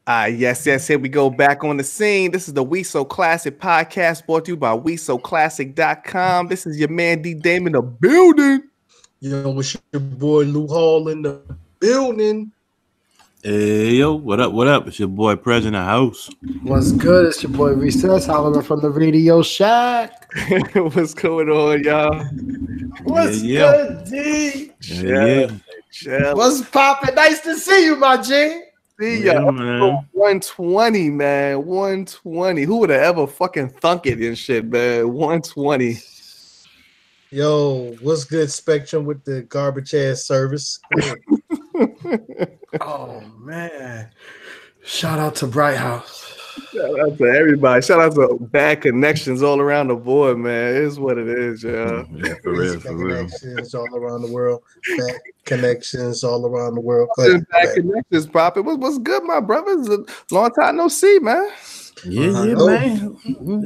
Yes. Here we go back on the scene. This is the We So Classic podcast brought to you by WeSoClassic.com. This is your man D Dame in the building. Yo, it's your boy Lou Hall in the building. Hey yo, what up? What up? It's your boy President House. What's good? It's your boy Recess hollering from the Radio Shack. What's going on, y'all? What's Yeah. good, D? Yeah. What's poppin'? Nice to see you, my G. See Yeah, ya. man. 120, man. 120. Who would have ever fucking thunk it and shit, man? 120. Yo, what's good, Spectrum, with the garbage ass service? Oh man! Shout out to Bright House. Shout out to everybody. Shout out to bad connections all around the board, man. It is what it is, yeah. Yeah, for real, for real. Connections all around the world. Bad connections all around the world. Bad connections, Pop. What's good, my brothers? A long time no see, man. Yeah, man.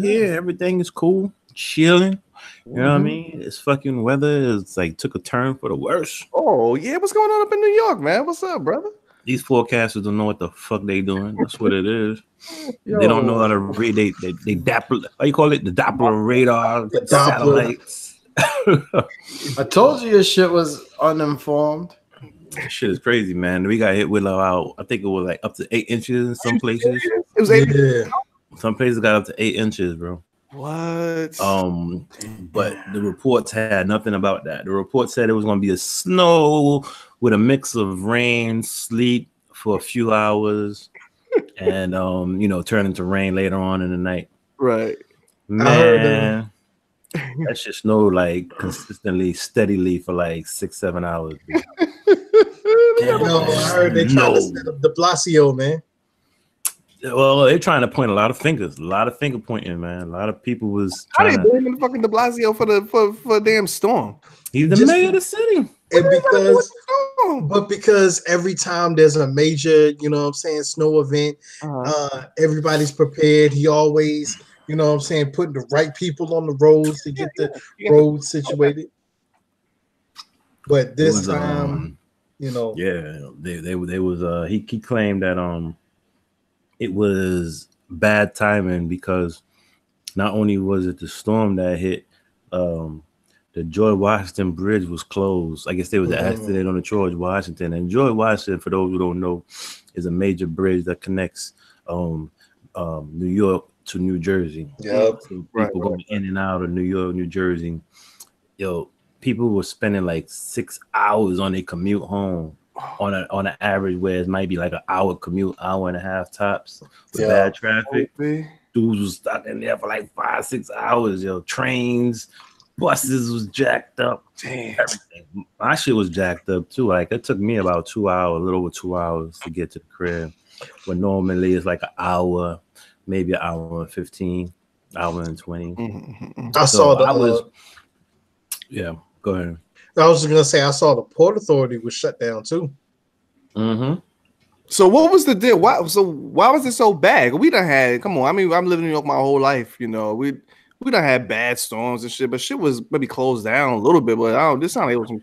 Yeah, everything is cool, chilling. You know what I mean? It's fucking weather is like took a turn for the worse. Oh yeah, what's going on up in New York, man? What's up, brother? These forecasters don't know what the fuck they doing. That's what it is. They don't know how to read. They Doppler. How you call it? The Doppler radar. The Doppler. Satellites. I told you your shit was uninformed. That shit is crazy, man. We got hit with about, I think it was like up to 8 inches in some places. It was 8. Yeah. Some places got up to 8 inches, bro. What? But the reports had nothing about that. The report said it was going to be a snow with a mix of rain, sleet for a few hours, and turn into rain later on in the night. Right. Man, that shit snowed like consistently, steadily for like 6-7 hours. No, I heard they trying to set up de Blasio, man. Well, they're trying to point a lot of fingers, a lot of finger pointing, man. A lot of people was How they trying to. blaming the fucking De Blasio for a damn storm? He's the mayor of the city. And because every time there's a major, snow event, everybody's prepared. He always, putting the right people on the roads to get the roads situated. But this time, yeah, they was he claimed that it was bad timing because not only was it the storm that hit, the George Washington Bridge was closed. I guess there was an accident on the George Washington, and George Washington, for those who don't know, is a major bridge that connects New York to New Jersey. Yep. So people going in and out of New York, New Jersey. People were spending like 6 hours on their commute home. On an average, where it might be like an hour commute, hour and a half tops with bad traffic. Dudes was stuck in there for like 5-6 hours. Trains, buses was jacked up. Damn. Everything. My shit was jacked up too. Like it took me about 2 hours, a little over 2 hours to get to the crib. When normally it's like an hour, maybe an hour and 15, hour and 20. Yeah, go ahead. I was just gonna say I saw the Port Authority was shut down too. Mm-hmm. So what was the deal? Why was it so bad? We done had. Come on, I mean, I'm living in New York my whole life. We done had bad storms and shit, but shit was maybe closed down a little bit. But this sounded like it was some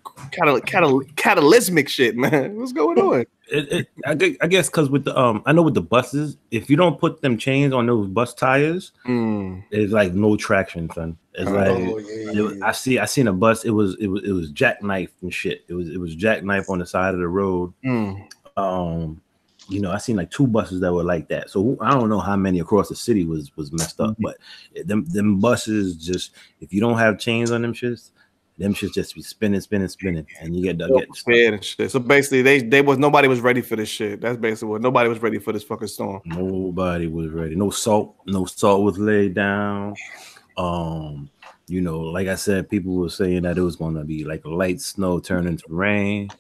catalysmic shit, man. What's going on? I guess because with the I know with the buses, if you don't put them chains on those bus tires, it's like no traction, son. It's I seen a bus. It was jackknife and shit. It was jackknife on the side of the road. I seen like 2 buses that were like that. So I don't know how many across the city was messed up, but them buses just, if you don't have chains on them shits just be spinning, and you get and shit. So basically, nobody was ready for this shit. That's basically what nobody was ready for this fucking storm. Nobody was ready. No salt was laid down. Like I said, people were saying that it was going to be like light snow turn into rain.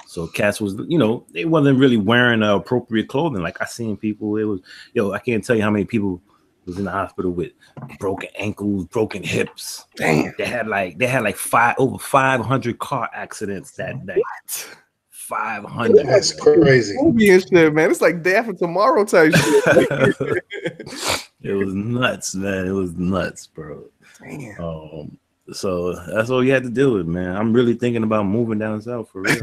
So cats was, they wasn't really wearing appropriate clothing. Like I seen people, it was, I can't tell you how many people was in the hospital with broken ankles, broken hips. Damn. They had like over 500 car accidents that day. What? 500. That's crazy. Movie and shit, man. It's like day after tomorrow type shit. It was nuts, man. It was nuts, bro. Damn. So that's all you had to do with, man. I'm really thinking about moving down south for real.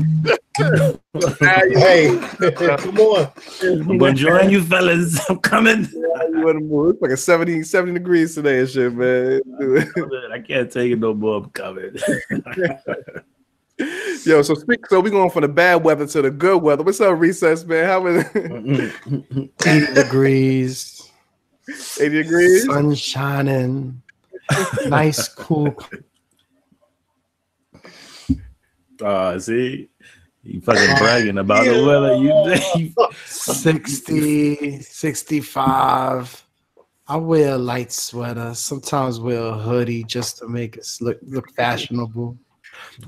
Hey, come on. I'm gonna join you fellas. I'm coming. You want to move? It's like a 70 degrees today and shit, man. I can't take it no more. I'm coming. Yo, so we going from the bad weather to the good weather. What's up, Recess, man? How is it? 80 degrees. 80 degrees? Sun shining. Nice, cool. See? You fucking bragging about the weather. You 60, 65. I wear a light sweater. Sometimes wear a hoodie just to make us look fashionable.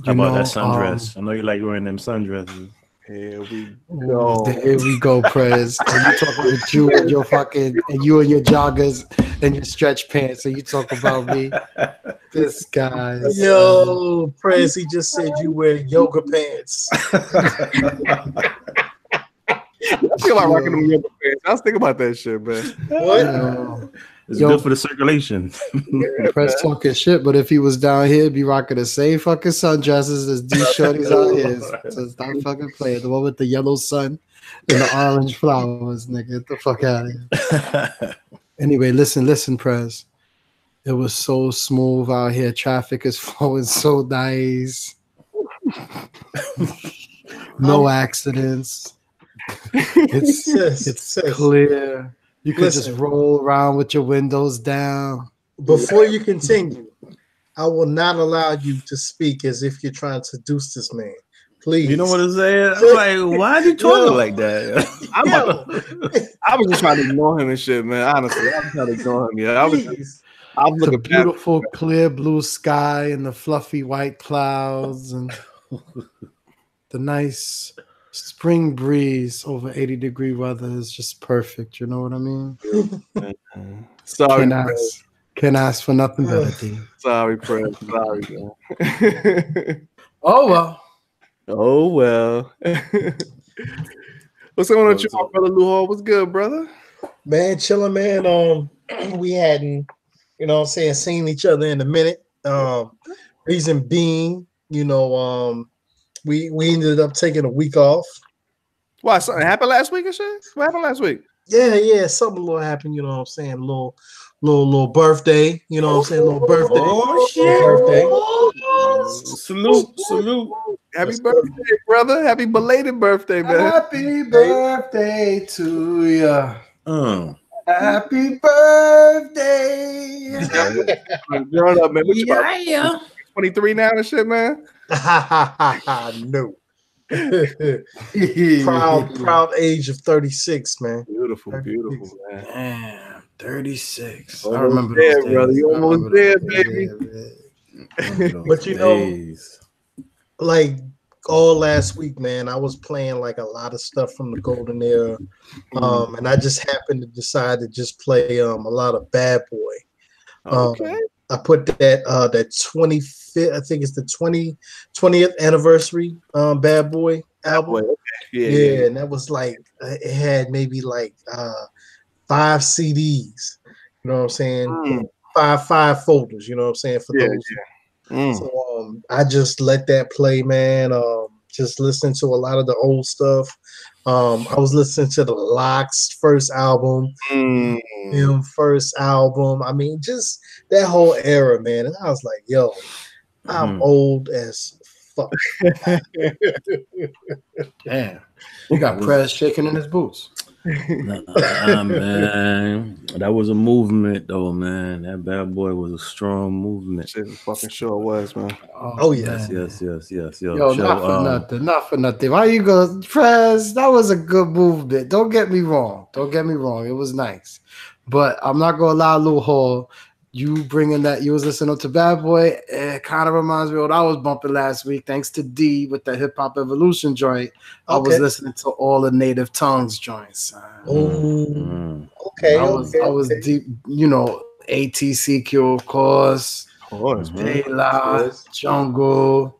How about that sundress? I know you like wearing them sundresses. Here we go. Here we go, Prez. And you talk about you and your fucking and you and your joggers and your stretch pants. And you talk about me. This guy. Yo, Prez, he just said you wear yoga pants. I feel like rocking them yoga pants. I was thinking about that shit, man. What? It's good for the circulation. Press talking shit, but if he was down here, he'd be rocking the same fucking sundresses as these shorties out here. So stop fucking playing. The one with the yellow sun and the orange flowers, nigga. Get the fuck out of here. Anyway, listen, Prez. It was so smooth out here. Traffic is flowing so nice. No accidents. It's clear. You could just roll around with your windows down. Before you continue, I will not allow you to speak as if you're trying to seduce this man. Please. You know what I'm saying? I'm like, why are you talking like that? I was just trying to ignore him and shit, man. Honestly, I was trying to ignore him. Yeah, I was looking at the beautiful clear blue sky and the fluffy white clouds and the nice spring breeze over 80-degree weather is just perfect. You know what I mean? Sorry, can't ask for nothing better, D. Sorry, Fred. Sorry, man. Oh well. What's going on with you, my brother Lou Hall? What's good, brother? Man, chilling, man. We hadn't, seen each other in a minute. Reason being, we ended up taking a week off. Why? Something happened last week or shit? What happened last week? Yeah, something little happened, you know what I'm saying? Little birthday, you know what I'm saying? Little birthday. Oh shit. Birthday. Salute. Happy birthday, brother. Happy belated birthday, man. Happy birthday to you. Happy birthday. Grown up, man. What you about? 23 now and shit, man. No. proud age of 36, man. Beautiful, man. Damn, 36. I remember that, brother. You almost there, baby. But like all last week, man, I was playing like a lot of stuff from the golden era. And I just happened to decide to just play a lot of Bad Boy. Okay. I put that 25th, I think it's the 20th anniversary Bad Boy album. Yeah, and that was like it had maybe like 5 CDs. You know what I'm saying? Five folders, you know what I'm saying, for those. Yeah. So I just let that play, man. Just listening to a lot of the old stuff. I was listening to the Lox first album, him first album. I mean, just that whole era, man. And I was like, yo, I'm old as fuck. Damn. You got Prez shaking in his boots. Man, that was a movement, though, man. That Bad Boy was a strong movement. Shit, fucking sure was, man. Oh yeah, yes. Yo, not for nothing. Why you go, Prez? That was a good movement. Don't get me wrong. It was nice, but I'm not gonna allow Lou Hall. You bringing that, you was listening to Bad Boy, it kind of reminds me of what I was bumping last week, thanks to D with the Hip Hop Evolution joint. I was listening to all the Native Tongues joints. Okay. I was deep, ATCQ, of course. De La, Jungle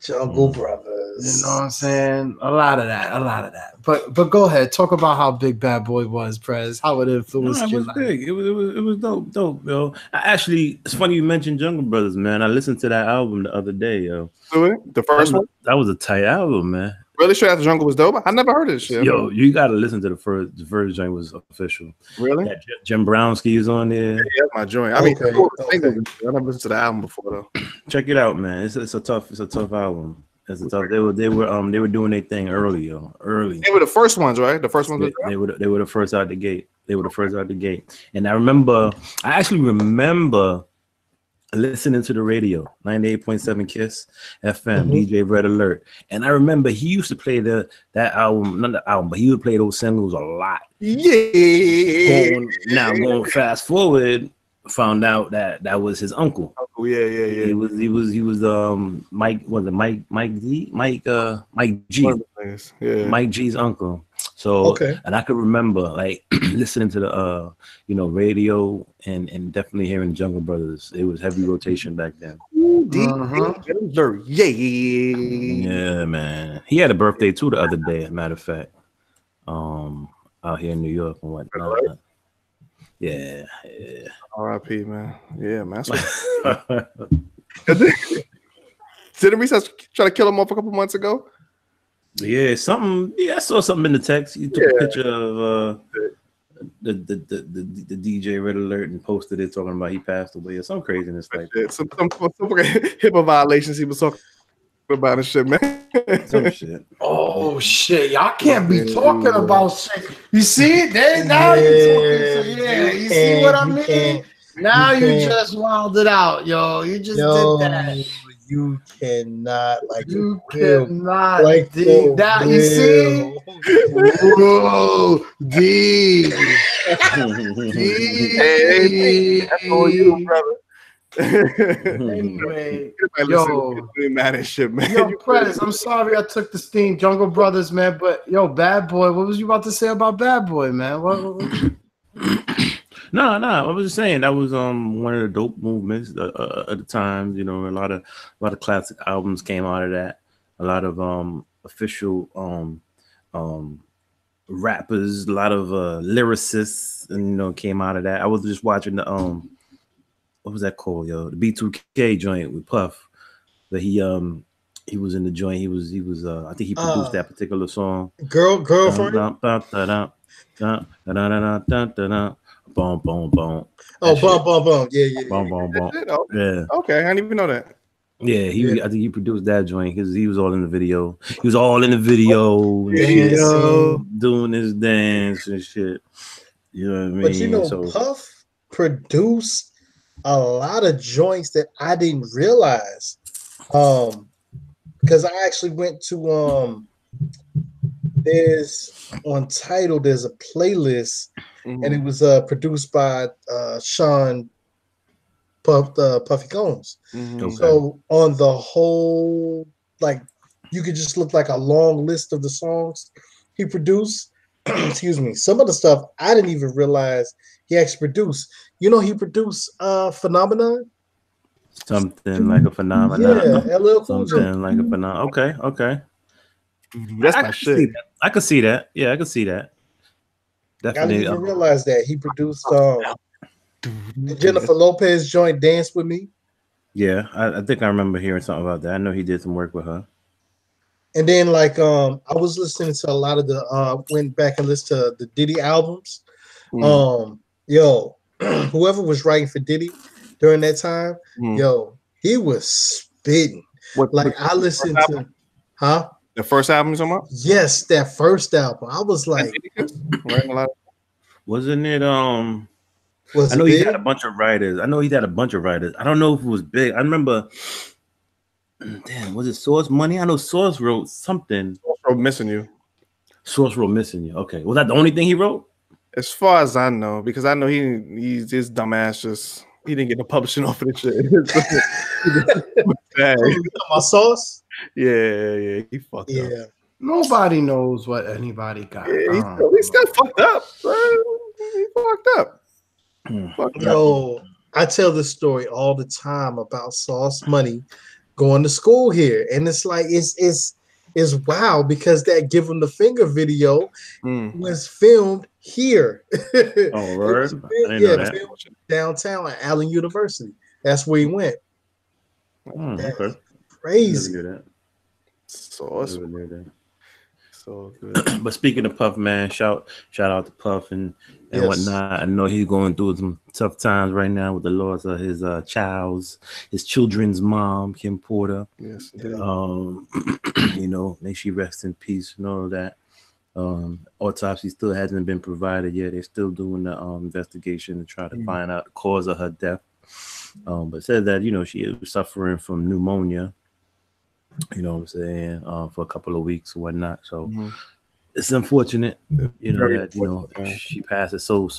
Brothers. You know what I'm saying? A lot of that. But go ahead, talk about how big Bad Boy was, Prez. How it influenced It was big. It was dope, yo. It's funny you mentioned Jungle Brothers, man. I listened to that album the other day, yo. The first one? That was a tight album, man. Really Straight Outta Jungle was dope. I never heard of this shit. Yo, you gotta listen to the first joint was official. Really? Yeah, Jim Brownski is on there. Yeah, that's my joint. I mean, I never listened to the album before though. Check it out, man. It's a tough album. It's a tough. They were doing their thing early, yo. Early. They were the first ones, right? The first ones. They were the first out the gate. And I actually remember listening to the radio, 98.7 Kiss FM, DJ Red Alert. And I remember he used to play that album, not the album, but he would play those singles a lot. Yeah. Going fast forward, found out that was his uncle. Yeah. He was Mike G. Yeah. Mike G's uncle. So and I could remember like listening to the radio and definitely hearing Jungle Brothers. It was heavy rotation back then. Yeah, man. He had a birthday too the other day, as a matter of fact. Out here in New York and whatnot. Yeah. R.I.P. man. Yeah, man. Didn't we try to kill him off a couple months ago? Yeah, something. Yeah, I saw something in the text. You took a picture of the DJ Red Alert and posted it talking about he passed away or some craziness like that. Some HIPAA violations he was talking about and shit, man. Some shit. Oh shit! Y'all can't be talking about shit. You see it? Now you're talking. So you see what I mean? Now you just wilded out, yo. You just did that. You cannot like you cannot like that. You see? Whoa, D. Hey, that's all you, brother. Anyway, yo, mad as shit, man. Yo, Prez, I'm sorry I took the steam, Jungle Brothers, man. But yo, Bad Boy, what was you about to say about Bad Boy, man? What? No. I was just saying that was one of the dope movements at the time. You know, a lot of classic albums came out of that. A lot of official rappers, a lot of lyricists, and came out of that. I was just watching the what was that called, yo? The B2K joint with Puff. That he was in the joint. He was I think he produced that particular song. Girlfriend. Boom, boom, boom. Oh, boom. Yeah. Boom. Yeah. Okay, I didn't even know that. Yeah, I think he produced that joint because he was all in the video. He was all in the video, doing his dance and shit. You know what I mean? But Puff produced a lot of joints that I didn't realize. Because I actually went to there's on Tidal, there's a playlist, and it was produced by Sean Puffy Combs. Okay. So on the whole, like you could just look like a long list of the songs he produced. Excuse me. Some of the stuff I didn't even realize he actually produced. You know, he produced Phenomenon. Something like a phenomenon. Yeah, LL Cool J. Something like a phenomenon. Okay. That's my shit. I could see that. Yeah, I could see that. Definitely. I didn't even realize that he produced Jennifer Lopez joint Dance With Me. Yeah, I think I remember hearing something about that. I know he did some work with her. And then like I was listening to a lot of the went back and listened to the Diddy albums. Yo, whoever was writing for Diddy during that time, yo, he was spitting. I listened to the first album you're talking about? Yes, that first album. I was like, wasn't it I know he had a bunch of writers. I don't know if it was big. I remember damn, was it Source Money? I know Source wrote something. Source wrote Missing You. Source wrote Missing You. Okay. Was that the only thing he wrote? As far as I know, because I know he's his dumbass just he didn't get the publishing off of the shit. My Sauce? Yeah, he fucked up. Nobody knows what anybody got. Yeah, he's still fucked up. He fucked up. Yo, I tell this story all the time about Sauce Money going to school here, and it's like it's is wild because that Give 'Em the Finger video was filmed here. Oh, right. Filmed downtown at Allen University. That's where he went. Okay. Crazy. So awesome. So good. But speaking of Puff, man, shout out to Puff and whatnot. I know he's going through some tough times right now with the loss of his children's mom, Kim Porter. Yes. You know, may she rest in peace and all of that. Autopsy still hasn't been provided yet. They're still doing the investigation to try to find out the cause of her death. But said that, you know, she was suffering from pneumonia, you know what I'm saying, for a couple of weeks or whatnot. So it's unfortunate, you know, that, you know, she passed it so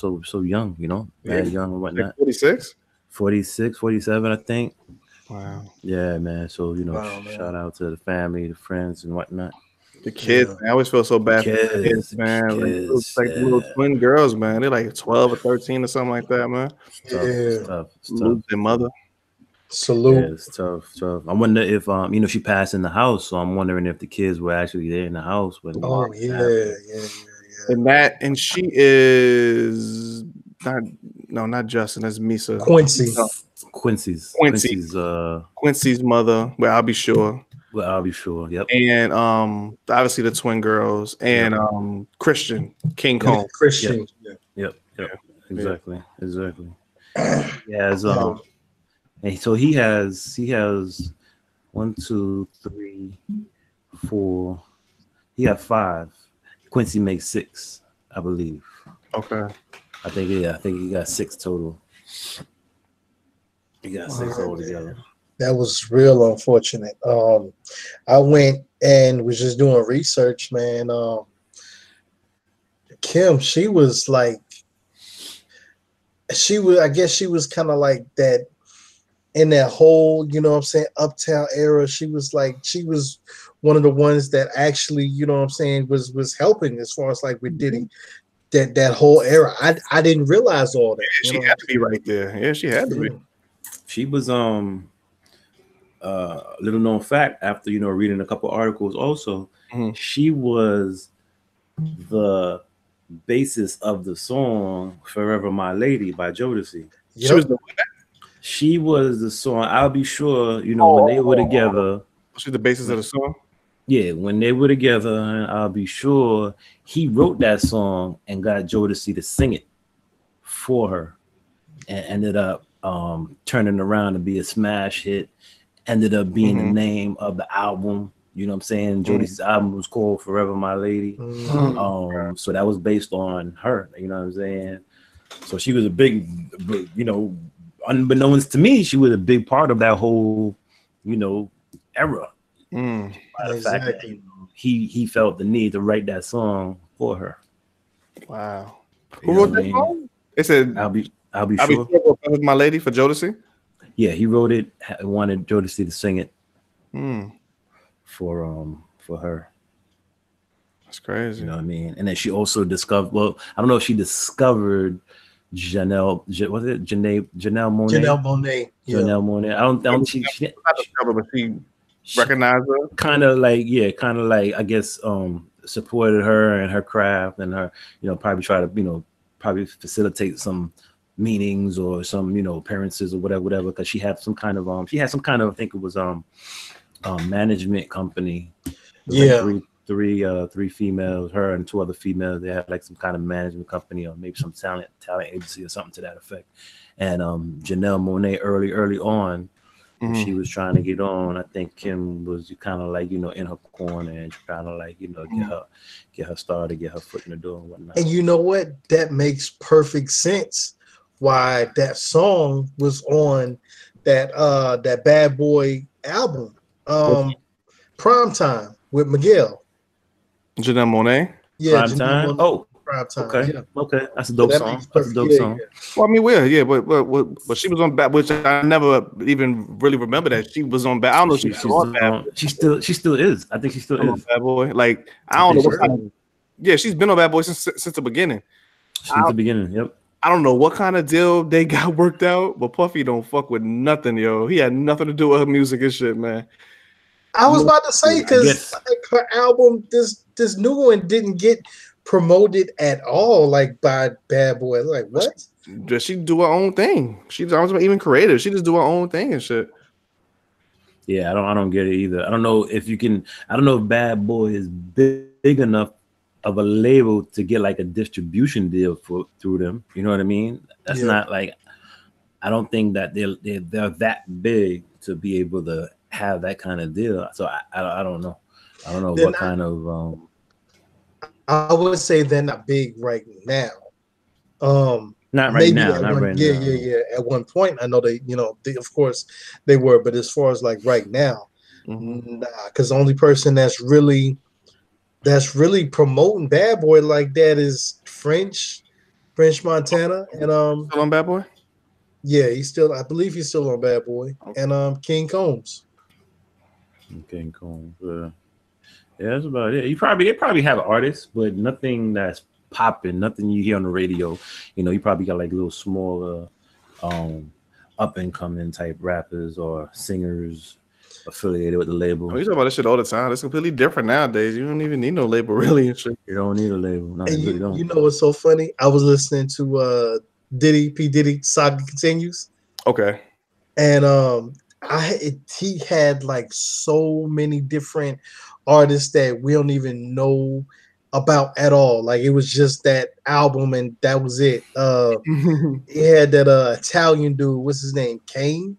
young, you know, bad young and whatnot. 46? 46, 47, I think. Wow. Yeah, man. So, you know, shout out to the family, the friends and whatnot. The kids, man, I always feel so bad for the kids, man. Like little twin girls, man. They're like 12 or 13 or something like that, man. It's tough. Their mother. Salute. Yeah, it's tough. I wonder if you know, she passed in the house, so I'm wondering if the kids were actually there in the house when And she is not Justin, that's Misa. Quincy's mother. Well, I'll be sure. Yep. And obviously the twin girls and Christian King Kong. Christian. Yep. Exactly. Yeah, and so he has 1, 2, 3, 4. He got 5. Quincy makes 6, I believe. Okay. I think he got 6 total. He got 6 altogether. That was real unfortunate. I went and was just doing research, man. Kim, she was like, I guess she was kind of like that in that whole, you know what I'm saying, Uptown era. She was one of the ones that actually, you know what I'm saying, was helping as far as like with Diddy. That whole era. I didn't realize all that. Yeah, she had to be right there. Yeah, she had to be. She was little known fact, after, you know, reading a couple articles also, she was the basis of the song Forever My Lady by Jodeci. Yep. She was the song. I'll be sure, you know, when they were together. She's the basis of the song? Yeah, when they were together, and I'll be sure he wrote that song and got Jodeci to sing it for her, and ended up turning around to be a smash hit. Ended up being the name of the album. You know what I'm saying? Jodeci's album was called Forever My Lady. So that was based on her. You know what I'm saying? So she was a big, you know, unbeknownst to me, she was a big part of that whole, you know, era. By the fact that, you know, he felt the need to write that song for her. Wow. Who wrote that song? It said, I'll be sure. With My Lady for Jodeci? Yeah, he wrote it. Wanted Jodeci to sing it for her. That's crazy. You know what I mean? And then she also discovered. Well, I don't know if she discovered Janelle. Was it Janelle Monáe? Janelle Monáe. Yeah. Janelle Monáe. I don't. She not discovered, but she recognized her. Kind of like I guess supported her and her craft and her. You know, probably try to probably facilitate some meetings or some, you know, appearances or whatever, because she had some kind of I think it was management company. Yeah. Like three females, her and 2 other females. They had like some kind of management company or maybe some talent agency or something to that effect. And Janelle Monáe early on, she was trying to get on. I think Kim was kind of like, you know, in her corner and kind of like, you know, get her started, get her foot in the door and whatnot. And you know what? That makes perfect sense. Why that song was on that Bad Boy album, Primetime with Miguel. Janelle Monáe. Yeah, Primetime. Oh, Primetime. Okay, yeah. Okay, that's a dope song. That's a dope song. Yeah. Well, I mean, but she was on Bad, which I never even really remember that she was on Bad. I don't know if she's still on Bad. She still is. I think she still is. Bad Boy. Like I don't know what kind of. Yeah, she's been on Bad Boy since the beginning. Since the beginning. Yep. I don't know what kind of deal they got worked out, but Puffy don't fuck with nothing, yo. He had nothing to do with her music and shit, man. I was about to say because like her album, this new one didn't get promoted at all, like by Bad Boy. Like what? Does she do her own thing? She's even creative. She just do her own thing and shit. Yeah, I don't get it either. I don't know if you can. I don't know if Bad Boy is big enough of a label to get like a distribution deal through them. You know what I mean? That's not like. I don't think that they're that big to be able to have that kind of deal. So I don't know. I don't know what kind of. I would say they're not big right now. Not right now. Not right now. Yeah. At one point, I know they, of course they were, but as far as like right now, nah. Because the only person that's really promoting Bad Boy like that is French Montana, and still on Bad Boy. Yeah, I believe he's still on Bad Boy, and King Combs. King Combs. Yeah, that's about it. They probably have artists, but nothing that's popping, nothing you hear on the radio. You probably got like little smaller up and coming type rappers or singers affiliated with the label. We talk about this shit all the time. It's completely different nowadays. You don't even need no label really and shit. You don't need a label. No, and you don't. You know what's so funny? I was listening to P. Diddy Saga Continues. Okay. And he had like so many different artists that we don't even know about at all. Like it was just that album and that was it. He had that Italian dude, what's his name? Kane.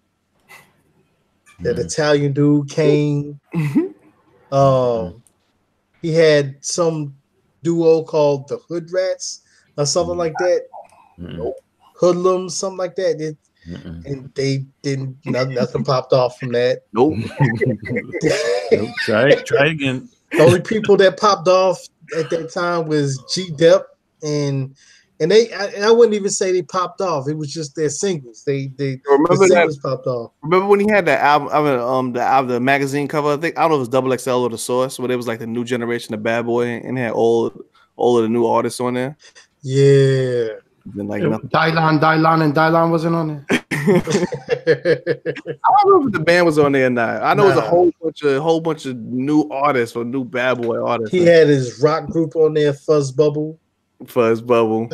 That Italian dude, Kane. He had some duo called the Hood Rats or something like that. Hoodlums, something like that. And they didn't. Nothing popped off from that. Nope. Nope. Try again. The only people that popped off at that time was G-Dep and I wouldn't even say they popped off. It was just their singles. The singles popped off. Remember when he had that album, the magazine cover? I don't know if it was Double XL or The Source, but it was like the new generation of Bad Boy, and it had all of the new artists on there. Yeah. Then like Dylan wasn't on there. I don't know if the band was on there or not. I know it was a whole bunch of new artists or new Bad Boy artists. He had his rock group on there, Fuzz Bubble. Fuzz Bubble.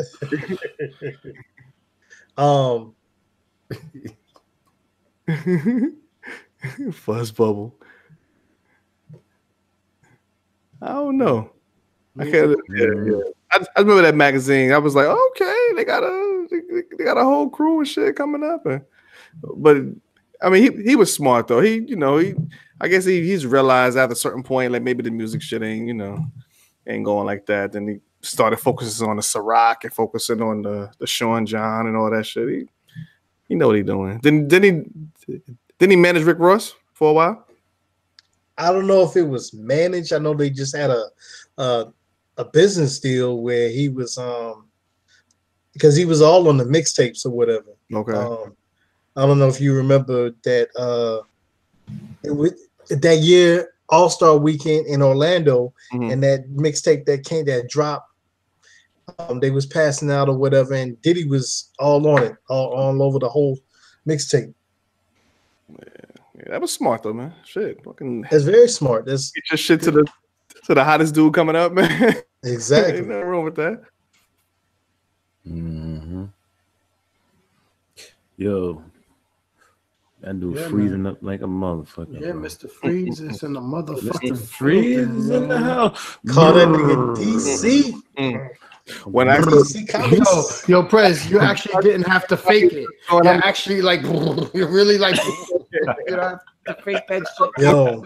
I don't know. I can't. Yeah. I remember that magazine. I was like, okay, they got a whole crew and shit coming up. But I mean, he was smart though. I guess he's realized at a certain point, like maybe the music shit ain't going like that. Then he started focusing on the Ciroc and focusing on the Sean John and all that shit. He know what he doing. Didn't he manage Rick Ross for a while? I don't know if it was managed. I know they just had a business deal where he was because he was all on the mixtapes or whatever. Okay. I don't know if you remember that that year All-Star Weekend in Orlando and that mixtape that dropped. They was passing out or whatever, and Diddy was all on it, all over the whole mixtape. Yeah, that was smart though, man. Shit, fucking. That's very smart. That's get your shit to the hottest dude coming up, man. Exactly. Ain't nothing wrong with that. Yo, that dude freezing up like a motherfucker. Yeah, bro. Mr. Freeze is in the motherfucking Mr. Freeze is in the house. Call that nigga DC. When I yo, Prez, you actually didn't have to fake it. You're actually like, you're really like, you don't have to fake that shit. Yo.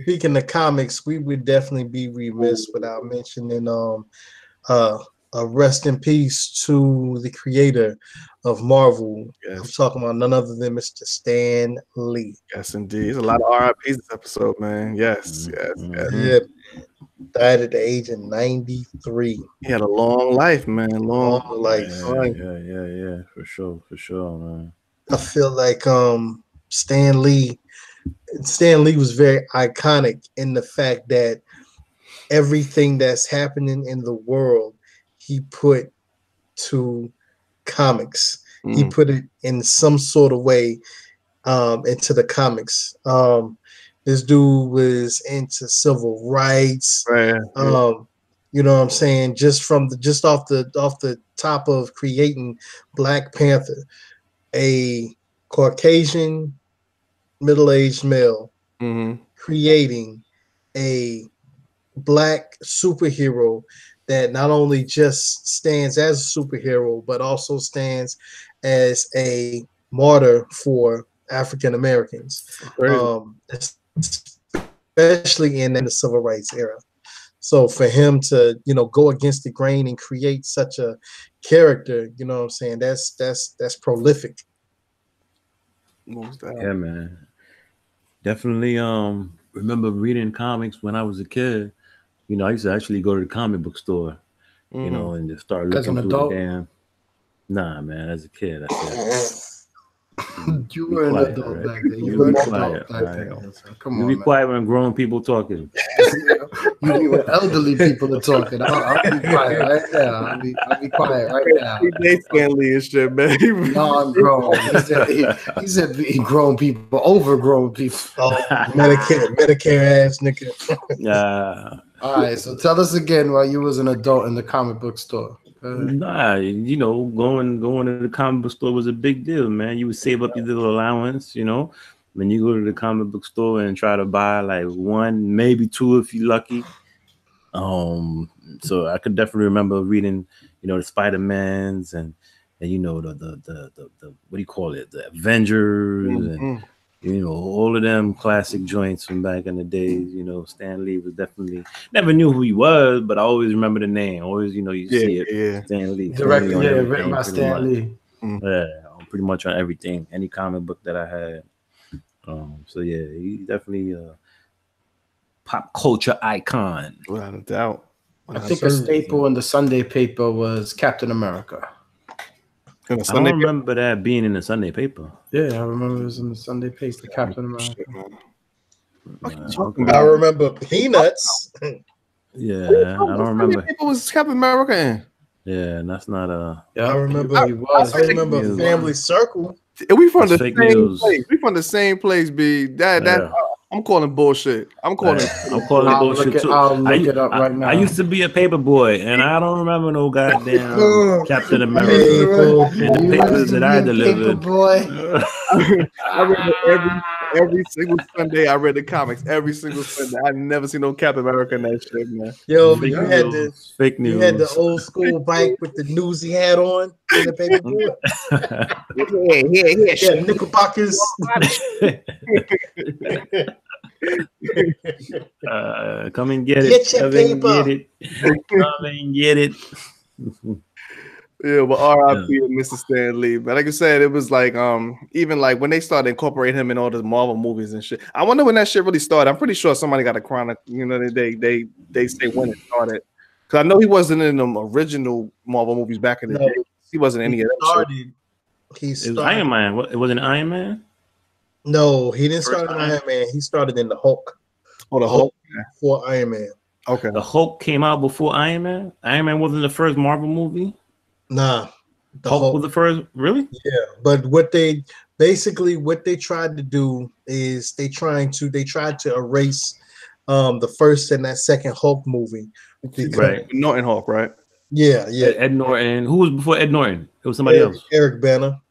Speaking of comics, we would definitely be remiss without mentioning a rest in peace to the creator of Marvel. Yes. I'm talking about none other than Mr. Stan Lee. Yes, indeed. There's a lot of RIPs this episode, man. Yes. Yeah. Died at the age of 93. He had a long life, man. Long life. Yeah. For sure, man. I feel like Stan Lee was very iconic in the fact that everything that's happening in the world, he put to comics. He put it in some sort of way. into the comics. This dude was into civil rights. Right. You know what I'm saying? Just off the top of creating Black Panther, a Caucasian middle-aged male creating a Black superhero that not only just stands as a superhero, but also stands as a martyr for African Americans, especially in the civil rights era. So for him to, go against the grain and create such a character, you know what I'm saying? That's prolific. Yeah, man. Definitely remember reading comics when I was a kid. I used to actually go to the comic book store, and just start looking through the damn. Nah, man, as a kid, I said. You were an adult back then. You were an adult back then. Come on, be quiet when grown people talking. You when elderly people are talking. I'll be quiet right now. I'll be quiet right now. They Stanley and shit, man. No, I'm grown. He said grown people, overgrown people. Oh, Medicare ass nigga. Yeah. All right, so tell us again why you was an adult in the comic book store. Nah, going to the comic book store was a big deal, man. You would save up your little allowance, when you go to the comic book store and try to buy like one, maybe two if you're lucky. So I could definitely remember reading, the Spider-Mans and the what do you call it, the Avengers and all of them classic joints from back in the days. Stan Lee was definitely, never knew who he was, but I always remember the name. Always, you see it. Yeah. Stan Lee. Directly, written by Stan Lee. Yeah, pretty much on everything, any comic book that I had. So yeah, he's definitely a pop culture icon. Without a doubt. I think a staple in the Sunday paper was Captain America. I don't remember that being in the Sunday paper. Yeah, I remember it was in the Sunday paper, Captain America. I remember Peanuts. Yeah, I don't remember. It was Captain America in. Yeah, and that's not a. Yeah, I remember. I remember Family Circle. We from the same place. We from the same place, B. That I'm calling bullshit. I'm calling bullshit too. I'll look it up right now. I used to be a paper boy, and I don't remember no goddamn Captain America and the papers that I delivered. Boy. I remember every single Sunday I read the comics. Every single Sunday, I never seen no Captain America in that shit, man. Yo, you had fake news. You had the old school bike with the newsy hat on in the paper boy. Yeah, Knickerbockers. Come and get it. Get your paper. Come and get it. Yeah, but R.I.P. to Mr. Stan Lee. But like I said, it was like even like when they started incorporating him in all the Marvel movies and shit. I wonder when that shit really started. I'm pretty sure somebody got a chronic. They say when it started. Because I know he wasn't in them original Marvel movies back in the day. He wasn't in any of that. It was Iron Man. It wasn't Iron Man. No, he didn't start in Iron Man. He started in the Hulk. Oh, the Hulk before Iron Man. Okay. The Hulk came out before Iron Man. Iron Man wasn't the first Marvel movie. Nah, the Hulk was the first. Really? Yeah, but what they tried to do is they tried to erase the first and that second Hulk movie. Right, Norton Hulk, right? Yeah. Ed Norton. Who was before Ed Norton? It was somebody else. Eric Bana.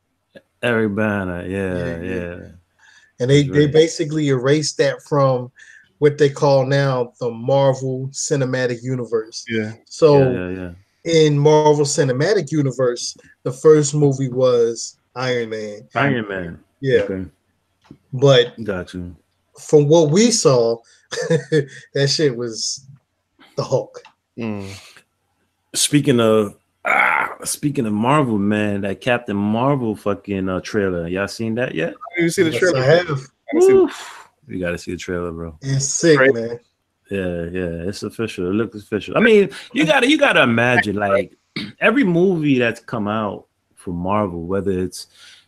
Yeah. And they basically erased that from what they call now the Marvel Cinematic Universe. Yeah. So in Marvel Cinematic Universe, the first movie was Iron Man. Iron Man. Yeah. Okay. But got you. From what we saw, that shit was the Hulk. Speaking of Marvel, man, that Captain Marvel fucking trailer. Y'all seen that yet? You see the trailer? I have. You gotta see the trailer, bro. It's sick, man. Yeah, it's official. It looks official. I mean, you gotta imagine, like, every movie that's come out from Marvel, whether it's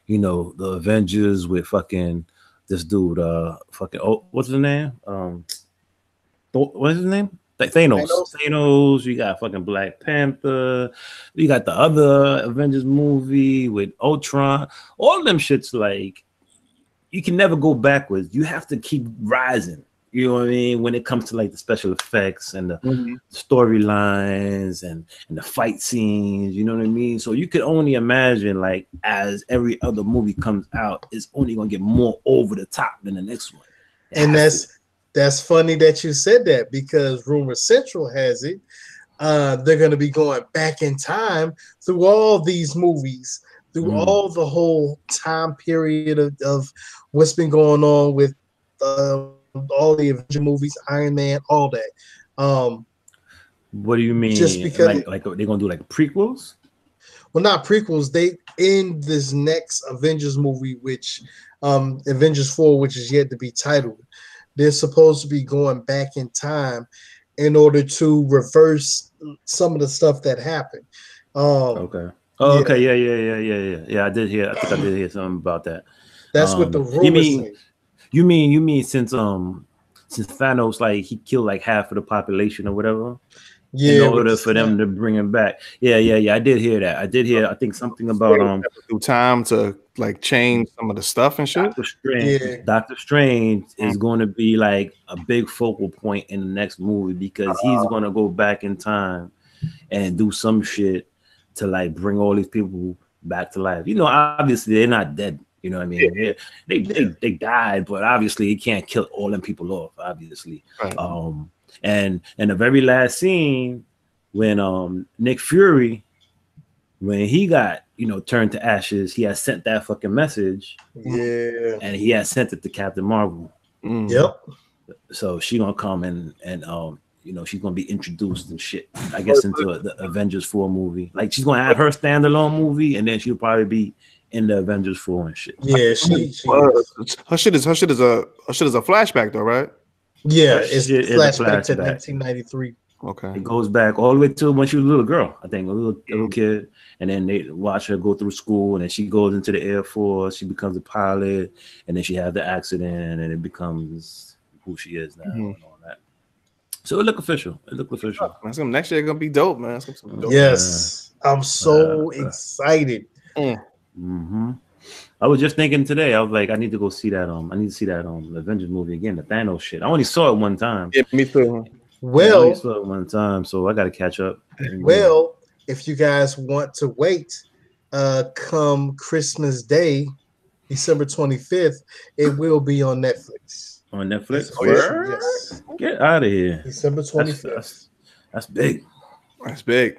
the Avengers with fucking this dude, what's his name? What's his name? Thanos. You got fucking Black Panther. You got the other Avengers movie with Ultron. All of them shits, like, you can never go backwards. You have to keep rising. You know what I mean? When it comes to like the special effects and the storylines and the fight scenes, you know what I mean? So you could only imagine, like, as every other movie comes out, it's only gonna get more over the top than the next one. And that's funny that you said that, because Rumor Central has it. They're gonna be going back in time through all these movies, through all the whole time period of what's been going on with all the Avenger movies, Iron Man, all that. What do you mean? Just because like they're gonna do like prequels? Well, not prequels. They in this next Avengers movie, which Avengers 4, which is yet to be titled, they're supposed to be going back in time in order to reverse some of the stuff that happened. Okay. Oh, okay. Yeah. I think I did hear something about that. That's what the rumors say. You mean since Thanos, like, he killed like half of the population or whatever, in order for them to bring him back. Yeah. I did hear that. I think something about through time to like change some of the stuff and shit. Doctor Strange is going to be like a big focal point in the next movie, because he's going to go back in time and do some shit to like bring all these people back to life. You know, obviously they're not dead. You know what I mean? Yeah. They died, but obviously he can't kill all them people off, obviously. Right. And the very last scene, when Nick Fury, when he got, you know, turned to ashes, he had sent that fucking message. Yeah. And he had sent it to Captain Marvel. Yep. So she gonna come and you know, she's gonna be introduced and shit, I guess, into the Avengers 4 movie. Like, she's gonna have her standalone movie, and then she'll probably be in the Avengers 4 and shit. Yeah, her shit is a flashback though, right? Yeah, it's flashback to 1993. Okay, it goes back all the way to when she was a little girl, I think, a little kid, and then they watch her go through school, and then she goes into the Air Force, she becomes a pilot, and then she has the accident, and it becomes who she is now and all that. So it look official. Next year gonna be dope, man. Dope. Yes, I'm so excited. I was just thinking today, I was like, I need to go see that. I need to see that Avengers movie again, the Thanos shit. I only saw it one time. Yeah, me too. Well, I only saw it one time, so I got to catch up. Well, if you guys want to wait, come Christmas Day, December 25th, it will be on Netflix. On Netflix? Yes. Get out of here. December 25th. That's big. That's big.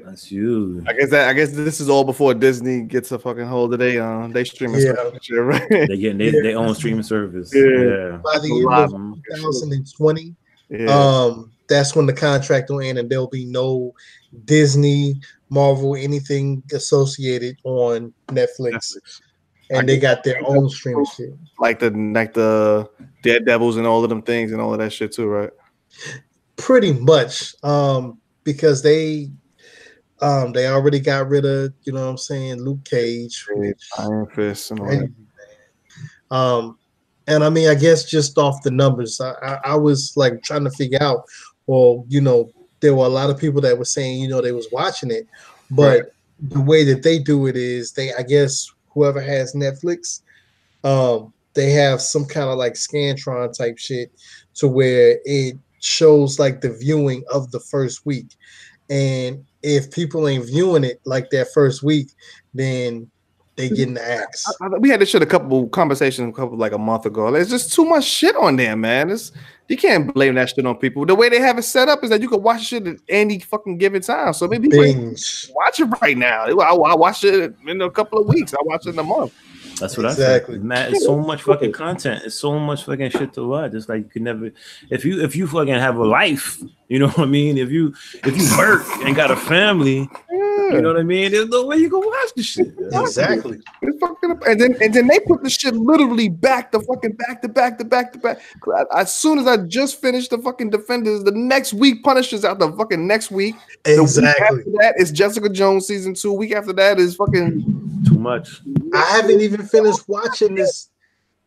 That's huge. I guess this is all before Disney gets a fucking hold of they streaming service, right? They get their own streaming service. Yeah. By the end of 2020, that's when the contract will end, and there'll be no Disney, Marvel, anything associated on Netflix. And they got their own streaming shit, like the Daredevils and all of them things and all of that shit too, right? Pretty much. Because they already got rid of, you know what I'm saying, Luke Cage, Iron Fist, and all that. And I mean, I guess just off the numbers, I was like trying to figure out, well, you know, there were a lot of people that were saying, you know, they was watching it, but the way that they do it is I guess whoever has Netflix, they have some kind of like Scantron type shit to where it shows like the viewing of the first week, and if people ain't viewing it like that first week, then they get in the axe. We had this shit a month ago. There's just too much shit on there, man. You can't blame that shit on people. The way they have it set up is that you can watch shit at any fucking given time. So maybe watch it right now. I'll watch it in a couple of weeks. I'll watch it in a month. That's what I said. Man, it's so much fucking content. It's so much fucking shit to watch. It's like you can never, if you fucking have a life, you know what I mean? If you work and got a family, you know what I mean? There's no way you can watch this shit. Exactly. And then they put the shit literally back to back. As soon as I just finished the fucking Defenders, the next week Punishers out the fucking next week. Exactly. The week after that is Jessica Jones season 2. Week after that is fucking too much. I haven't even finished watching this.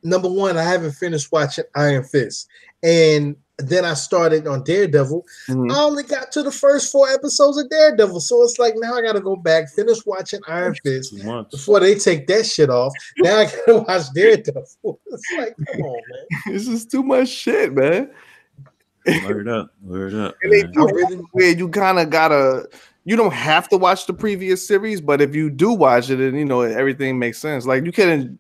Number one, I haven't finished watching Iron Fist, and then I started on Daredevil. I only got to the first 4 episodes of Daredevil, so it's like now I got to go back, finish watching Iron Fist before they take that shit off. Now I got to watch Daredevil. It's like, come on, man. This is too much shit, man. Word up. And they do it where you kind of gotta. You don't have to watch the previous series, but if you do watch it, and everything makes sense. Like you could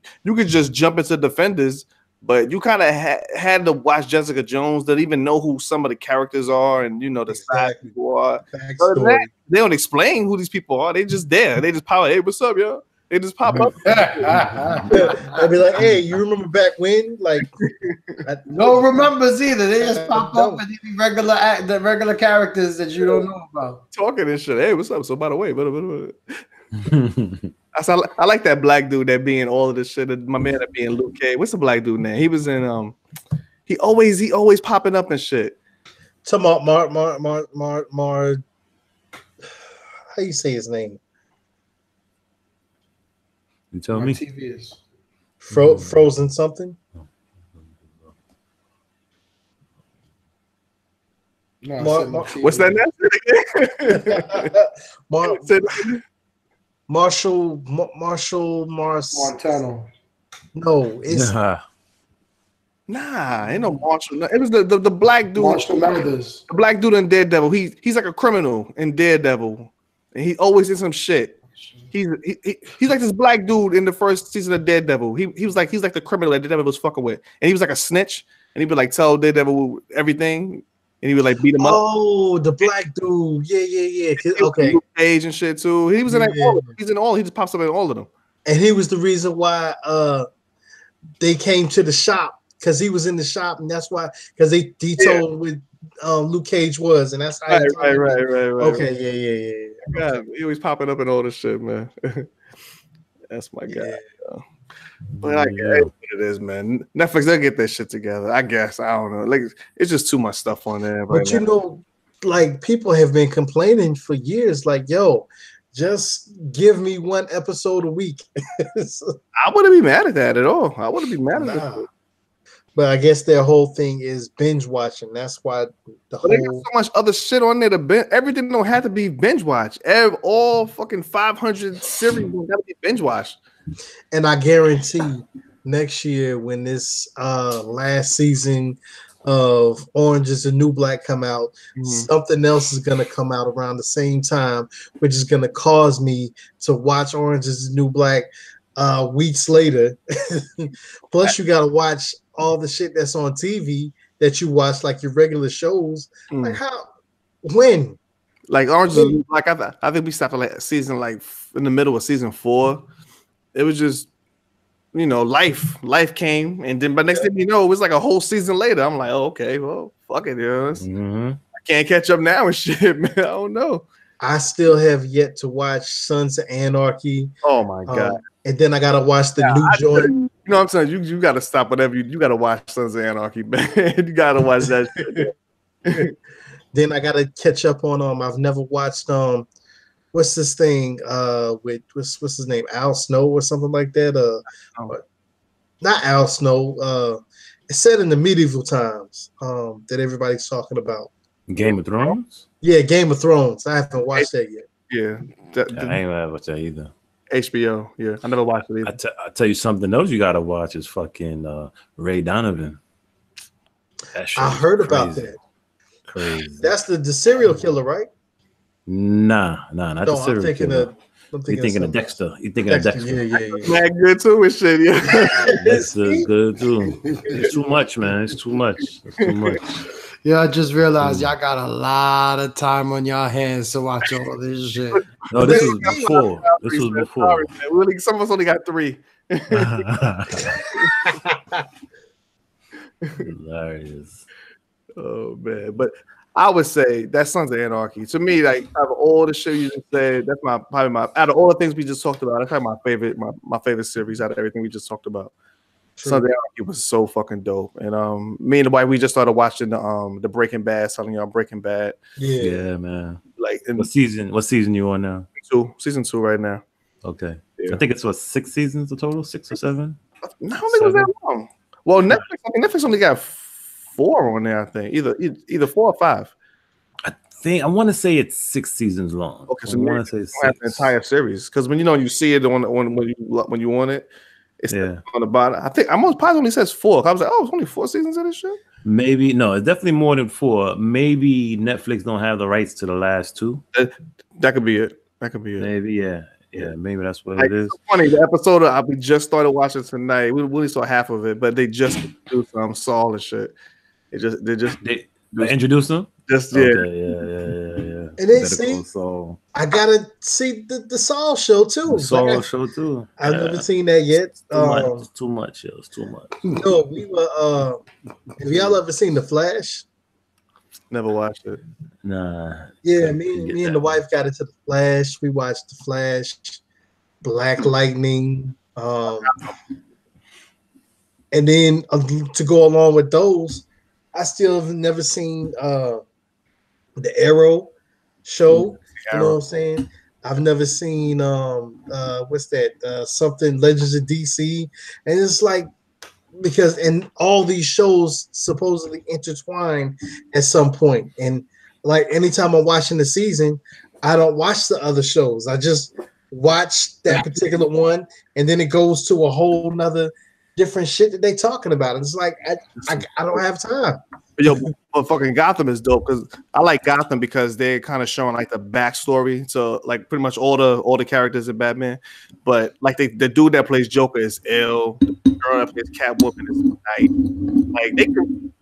just jump into Defenders, but you kind of had to watch Jessica Jones to even know who some of the characters are, and the side people are. They don't explain who these people are. They just there. They just pop. Hey, what's up, yo? They just pop up. I'd be like, hey, you remember back when? Like, no remembers either. They just pop up and they be the regular characters that you don't know about. Talking and shit. Hey, what's up? So by the way, I like that black dude that being all of this shit. My man that being Luke Cage. What's the black dude name? He was in he always popping up and shit. Talking about Mar. How you say his name? You tell me. Frozen something. No, what's that name? Marshall Montano. No, it's ain't no Marshall. It was the black dude. Marshall Mathers. The black dude in Daredevil. He's like a criminal in Daredevil, and he always did some shit. He's like this black dude in the first season of Daredevil. He's like the criminal that Daredevil was fucking with, and he was like a snitch, and he would like tell Daredevil everything, and he would like beat him up. Oh, the black dude, yeah. Okay, Cage and shit too. He was in all. He's in all. He just pops up in all of them. And he was the reason why they came to the shop, because he was in the shop, and that's why, because he told with Luke Cage was, and that's how. Right. Okay, yeah. God, he always popping up in all this shit, man. That's my guy. Yeah. But I guess what it is, man. Netflix, they'll get that shit together. I guess. I don't know. Like, it's just too much stuff on there. But like, people have been complaining for years, like, yo, just give me 1 episode a week. I wouldn't be mad at that at all. I wouldn't be mad at that. But I guess their whole thing is binge watching. That's why they got so much other shit on there to binge. Everything don't have to be binge watch. All fucking 500 series don't have to be binge watched. And I guarantee next year when this last season of Orange is the New Black come out, something else is gonna come out around the same time, which is gonna cause me to watch Orange is the New Black weeks later. Plus, you gotta watch all the shit that's on TV that you watch, like your regular shows. Like when? Like Orange is the New Black. I think we stopped at like season like in the middle of season 4. It was just, life came, and then but next thing you know, it was like a whole season later. I'm like, oh, okay, well, fuck it, I can't catch up now and shit, man. I don't know. I still have yet to watch Sons of Anarchy. Oh my god! And then I gotta watch the new joint. You know what I'm saying? You gotta stop whatever you gotta watch Sons of Anarchy, man. You gotta watch that shit. Then I gotta catch up on I've never watched what's this thing with what's his name, Al Snow or something like that. Not Al Snow. It's set in the medieval times that everybody's talking about. Game of Thrones? Yeah, Game of Thrones. I haven't watched that yet. Yeah. I ain't gonna watch that either. HBO, yeah. I never watched it either. I tell you something else you gotta watch is fucking Ray Donovan. I heard about that. Crazy. That's the serial killer, right? Nah, not the serial killer. You're thinking of Dexter. You're thinking of Dexter. Yeah. Mad good too and shit, yeah. Dexter's good too. It's too much, man. It's too much. Yeah, I just realized y'all got a lot of time on y'all hands to watch all this shit. No, this was before. This was before. Really, some of us only got 3. Hilarious. Oh man, but I would say that Sons of Anarchy. To me, like out of all the shit you just said, that's probably my out of all the things we just talked about, that's probably my favorite series out of everything we just talked about. True. Sons of Anarchy was so fucking dope. And me and the wife, we just started watching the Breaking Bad, telling y'all Breaking Bad. Yeah, man. Like what season you on now? Season 2 right now. Okay. Yeah. I think it's 6 seasons in total, 6 or 7. No, I don't think it was that long. Well, Netflix only got 4 on there. I think either 4 or 5. I want to say it's 6 seasons long. Okay, so I want to say 6. The entire series because when you see it on when you want it, it's on the bottom. I think I'm most positive says 4. I was like, oh, it's only 4 seasons of this shit. Maybe no, it's definitely more than 4. Maybe Netflix don't have the rights to the last 2. That could be it. Maybe maybe that's what it is. It's funny, the episode we just started watching tonight. We only saw half of it, but they just introduced Saul and shit. They introduced them. Just yeah. And then I gotta see the Saul show too. The Saul show too. I've never seen that yet. It's too much. It's too much. No, we were. Have y'all ever seen The Flash? Never watched it. Nah. Yeah, me and the wife got into The Flash. We watched The Flash, Black Lightning, and then to go along with those, I still have never seen the Arrow show. You know what I'm saying? I've never seen what's that? Something Legends of DC, and it's like because all these shows supposedly intertwine at some point, and like anytime I'm watching the season, I don't watch the other shows. I just watch that particular one, and then it goes to a whole nother different shit that they talking about. It's like I don't have time. Yo, but fucking Gotham is dope because I like Gotham because they're kind of showing like the backstory to like pretty much all the characters in Batman. But like the dude that plays Joker is ill. The girl that plays Catwoman is night. Like they could.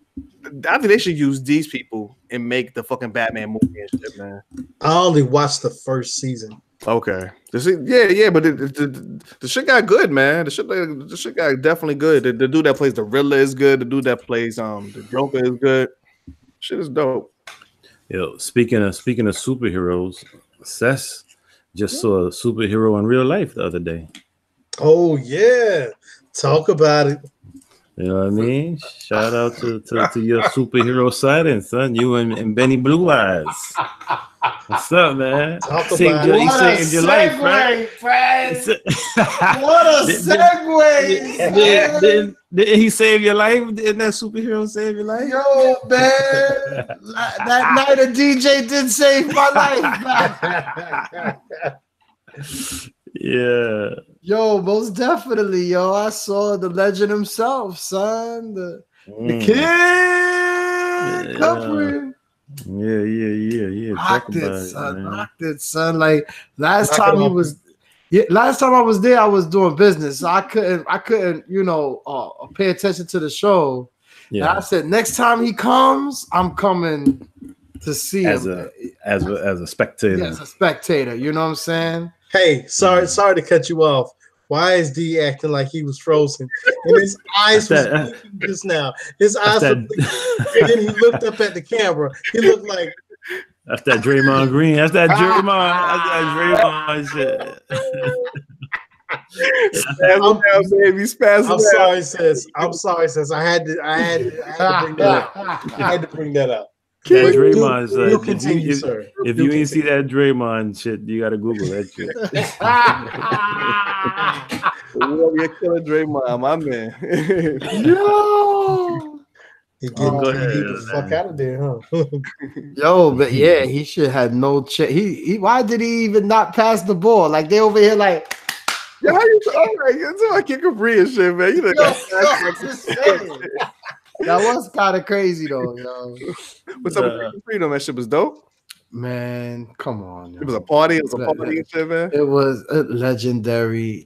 I think they should use these people and make the fucking Batman movie and shit, man. I only watched the first season. Okay. But the shit got good, man. The shit got definitely good. The dude that plays the Riddler is good. The dude that plays the Joker is good. Shit is dope. Yo, speaking of superheroes, Seth just saw a superhero in real life the other day. Oh yeah, talk about it. You know what I mean? Shout out to your superhero sighting, son. You and Benny Blue Eyes. What's up, man? He saved your life, right? What a segue! Did he save your life? Didn't that superhero save your life? Yo, man. That night a DJ did save my life. Yeah. Yo, most definitely, yo. I saw the legend himself, son. The kid. Yeah. Locked it, son. Like last time I was there, I was doing business. So I couldn't, pay attention to the show. Yeah. And I said, next time he comes, I'm coming to see him as a spectator. Yeah, as a spectator. You know what I'm saying? Hey, sorry to cut you off. Why is D acting like he was frozen? And his eyes was blinking just now. His eyes were blinking. And then he looked up at the camera. He looked like that's that Draymond Green. That's that Draymond shit. I'm sorry, sis. I had to bring that up. I had to bring that up. That Draymond you continue, sir. If you ain't see that Draymond shit, you gotta Google that shit. You're killing Draymond, my man. Yo, he getting the fuck out of there, huh? Yo, but yeah, he should have no chance. He why did he even not pass the ball? Like they over here, like. Yeah, how you like kick a free and shit, man. You that was kind of crazy though, yo. What's up with freedom? That shit was dope. Man, come on. Yo. It was a party. It was a party and shit, man. It was a legendary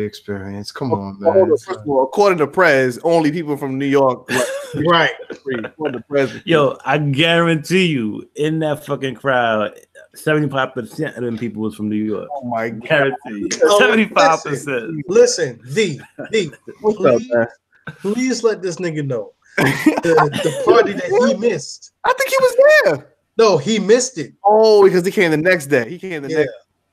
experience. Come on, man. First of all, according to Prez, only people from New York. Right. Yo, I guarantee you, in that fucking crowd, 75% of them people was from New York. Oh my God. 75%. Listen, please let this nigga know the party that he missed. I think he was there. No, he missed it. Oh, because he came the next day. Next.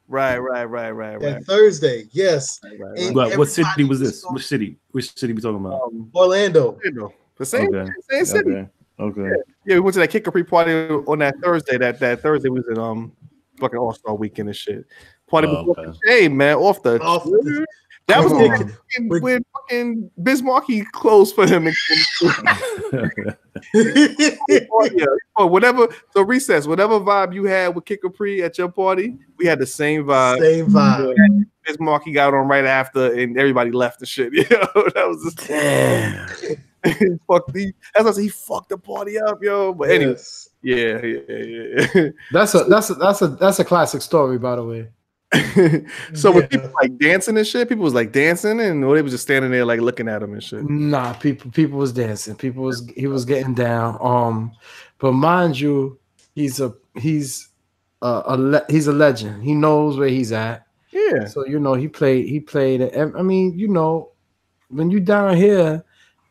Right. That Thursday, yes. Right. What city was this? Which city we talking about? Orlando. The same city. Okay. Yeah, we went to that Kick Capri party on that Thursday. That Thursday was in fucking All-Star weekend and shit. Party before the shade, man. Off the That was when fucking Bismarcky closed for him. Or whatever. So recess, whatever vibe you had with Kid Capri at your party, we had the same vibe. Same vibe. Bismarcky got on right after, and everybody left the shit. That was just damn. As I said, he fucked the party up, yo. But anyway, yeah. That's a classic story, by the way. So when people like dancing and shit, people was like dancing, and they was just standing there like looking at him and shit. Nah, people was dancing. He was getting down. But mind you, he's a legend. He knows where he's at. Yeah. So he played. I mean, when you down here,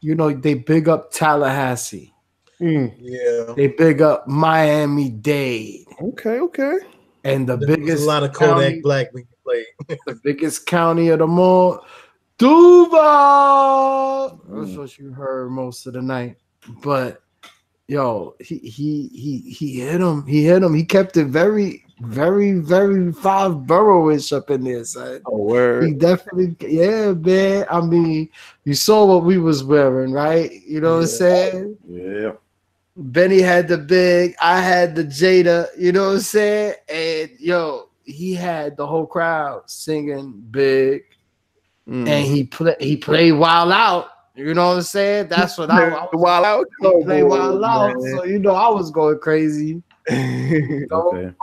they big up Tallahassee. Yeah. They big up Miami-Dade. Okay. And there's a lot of Kodak Black when you play. The biggest county of them all, Duval. That's what you heard most of the night. But yo, he hit him. He kept it very, very, very 5-borough-ish up in there, son. Oh, word. He definitely, yeah, man. I mean, you saw what we was wearing, right? You know what I'm saying? Yeah. Benny had the big, I had the Jada, you know what I'm saying? And he had the whole crowd singing big, and he played Wild Out. You know what I'm saying? That's what I was. Wild Out. Play Wild Out. So I was going crazy. Okay.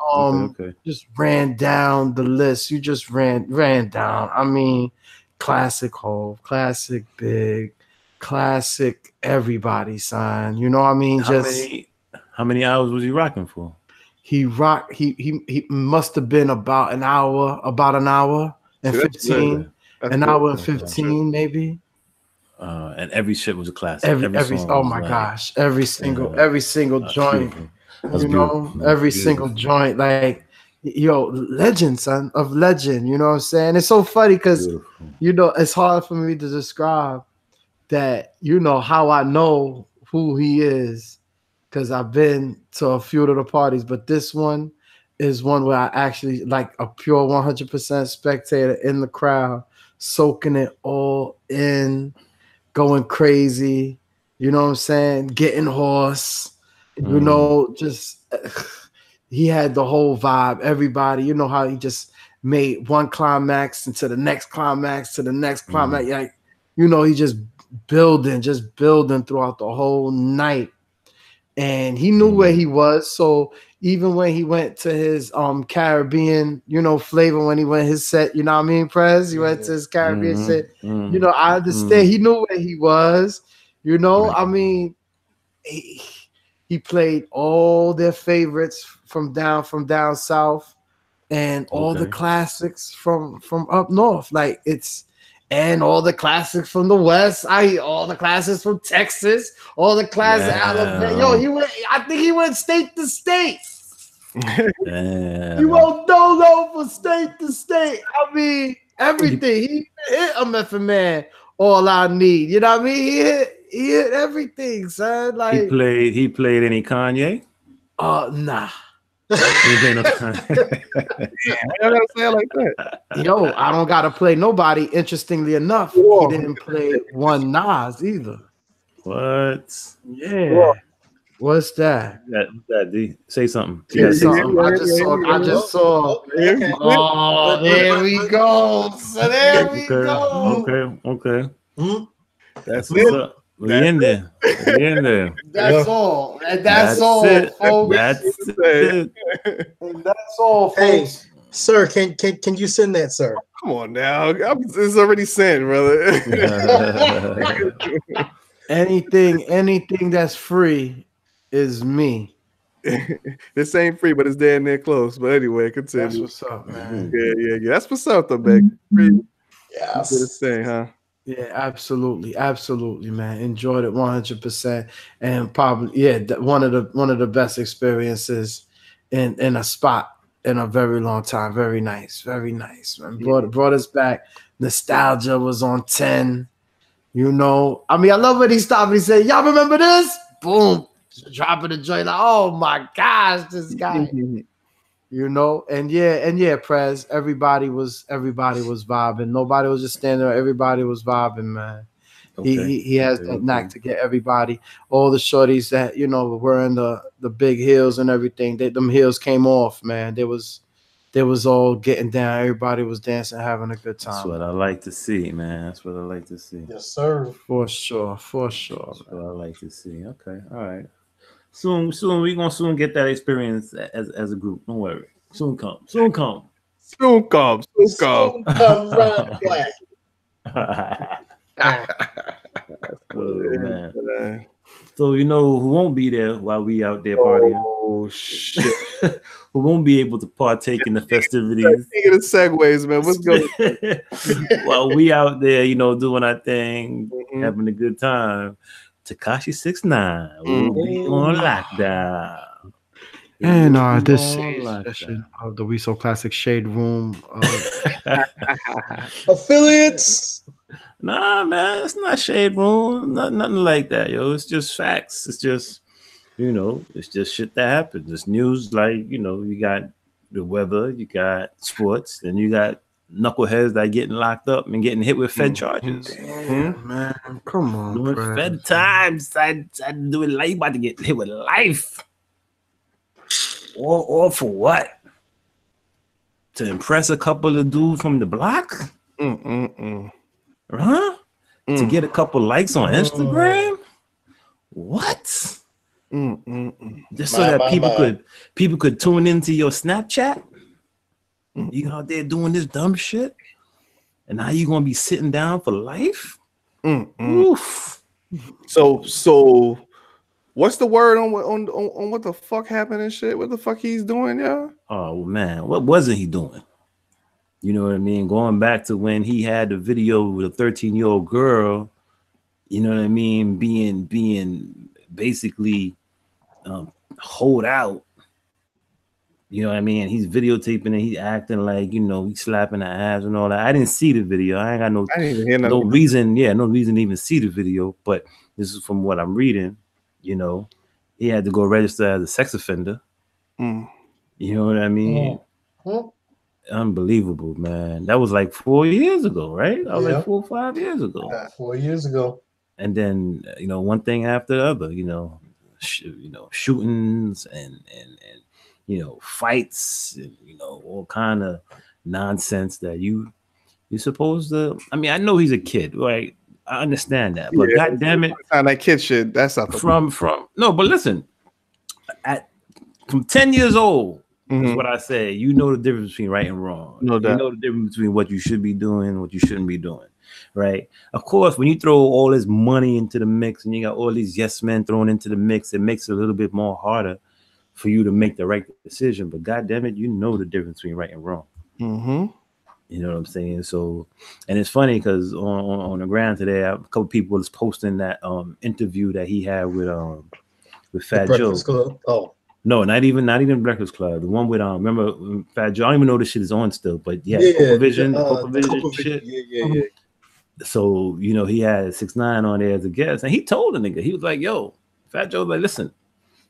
Just ran down the list. You just ran down. I mean, classic Hov, classic Big, classic everybody, son. You know what I mean? How many hours was he rocking for? He must have been about an hour and 15. An hour and 15, maybe. And every shit was a classic. Every oh my gosh, every single joint. Every single joint, like legend, son of legend. You know what I'm saying? It's so funny because it's hard for me to describe that, how I know who he is, because I've been to a few of the parties, but this one is one where I actually like a pure 100% spectator in the crowd, soaking it all in, going crazy, you know what I'm saying? Getting hoarse, just he had the whole vibe. Everybody, how he just made one climax into the next climax to the next climax. Like, he just building throughout the whole night, and he knew where he was. So even when he went to his Caribbean flavor, when he went his set, you know what I mean, Prez, he went to his Caribbean set, I understand he knew where he was. I mean, he played all their favorites from down south, and all the classics from up north, and all the classics from the West. All the classics from Texas, all the classics. Alabama. I think he went state to state. He went dolo for state to state. I mean, everything. He hit a Method Man, All I Need. You know what I mean? He hit everything, son. Like he played any Kanye? Nah. I gotta say it like that. I don't gotta play nobody. Interestingly enough, he didn't play one Nas either. What? Yeah. Whoa. What's that? D. Say something. I just saw. Oh, there we go. So there we go. Okay. That's what's up. We in there. That's all. That's all, it. folks. That's it. And that's all, folks. Hey, sir, can you send that, sir? Come on now. It's already sent, brother. Anything that's free is me. This ain't free, but it's damn near close. But anyway, continue. That's what's up, man. Yeah. That's what's up, though, back. Yes. This thing, huh? Yeah, absolutely, man. Enjoyed it 100%, and probably one of the best experiences in a spot in a very long time. Very nice, man. Brought us back. Nostalgia was on 10. I mean, I love when he stopped and he said, "Y'all remember this?" Boom, dropping the joint. Like, oh my gosh, this guy. you know, and yeah, Prez, everybody was vibing. Nobody was just standing there. Everybody was vibing, man. Okay. He has that knack to get everybody, all the shorties that, you know, were wearing the big heels and everything. Them heels came off, man. They was all getting down. Everybody was dancing, having a good time. That's what I like to see, man. That's what I like to see. Yes, sir. For sure. That's what I like to see. Okay, all right. Soon we gonna soon get that experience as a group. Don't worry. Soon come. Round black. Man. So you know who won't be there while we out there partying? Oh shit! Who won't be able to partake in the festivities? Thinking of segues, man. What's going? While we out there, you know, doing our thing, having a good time. Tekashi 6ix9ine will be on lockdown. And this session of the We So Classic Shade Room affiliates. Nah, man, it's not Shade Room. Nothing like that, yo. It's just facts. It's just, you know, it's just shit that happens. It's news, like, you know, you got the weather, you got sports, and you got knuckleheads that are getting locked up and getting hit with Fed charges. Damn, man, come on, doing Fed times. I do it like you about to get hit with life. Or for what? To impress a couple of dudes from the block? Huh? To get a couple likes on Instagram? What? Just so that people could tune into your Snapchat? You out there doing this dumb shit? And now you gonna be sitting down for life? Oof. So what's the word on what the fuck happened and shit? What the fuck he's doing, y'all? Oh man, what wasn't he doing? You know what I mean? Going back to when he had the video with a 13-year-old girl, you know what I mean? Being basically hold out. You know what I mean? He's videotaping and he's acting like, you know, he's slapping the ass and all that. I didn't see the video. I ain't got no reason to even see the video. But this is from what I'm reading. You know, he had to go register as a sex offender. You know what I mean? Unbelievable, man. That was like 4 years ago, right? That was like 4 or 5 years ago. 4 years ago. And then, you know, one thing after the other, you know, shootings and you know, fights, and, you know, all kind of nonsense that you're supposed to. I mean, I know he's a kid, right? I understand that, but God damn it, that kid shit. That's not from no. But listen, from 10 years old is what I say. You know the difference between right and wrong. No doubt. You know the difference between what you should be doing and what you shouldn't be doing. Right. Of course, when you throw all this money into the mix and you got all these yes men thrown into the mix, it makes it a little bit more harder for you to make the right decision. But God damn it, you know the difference between right and wrong. You know what I'm saying? So, and it's funny because on the ground today, a couple people was posting that interview that he had with Fat Joe. Club? Oh. No, not even Breakfast Club. The one with remember Fat Joe. I don't even know this shit is on still, but Copa Vision shit. Yeah. So, you know, he had 6ix9ine on there as a guest, and he told the nigga, he was like, yo, Fat Joe's like, listen,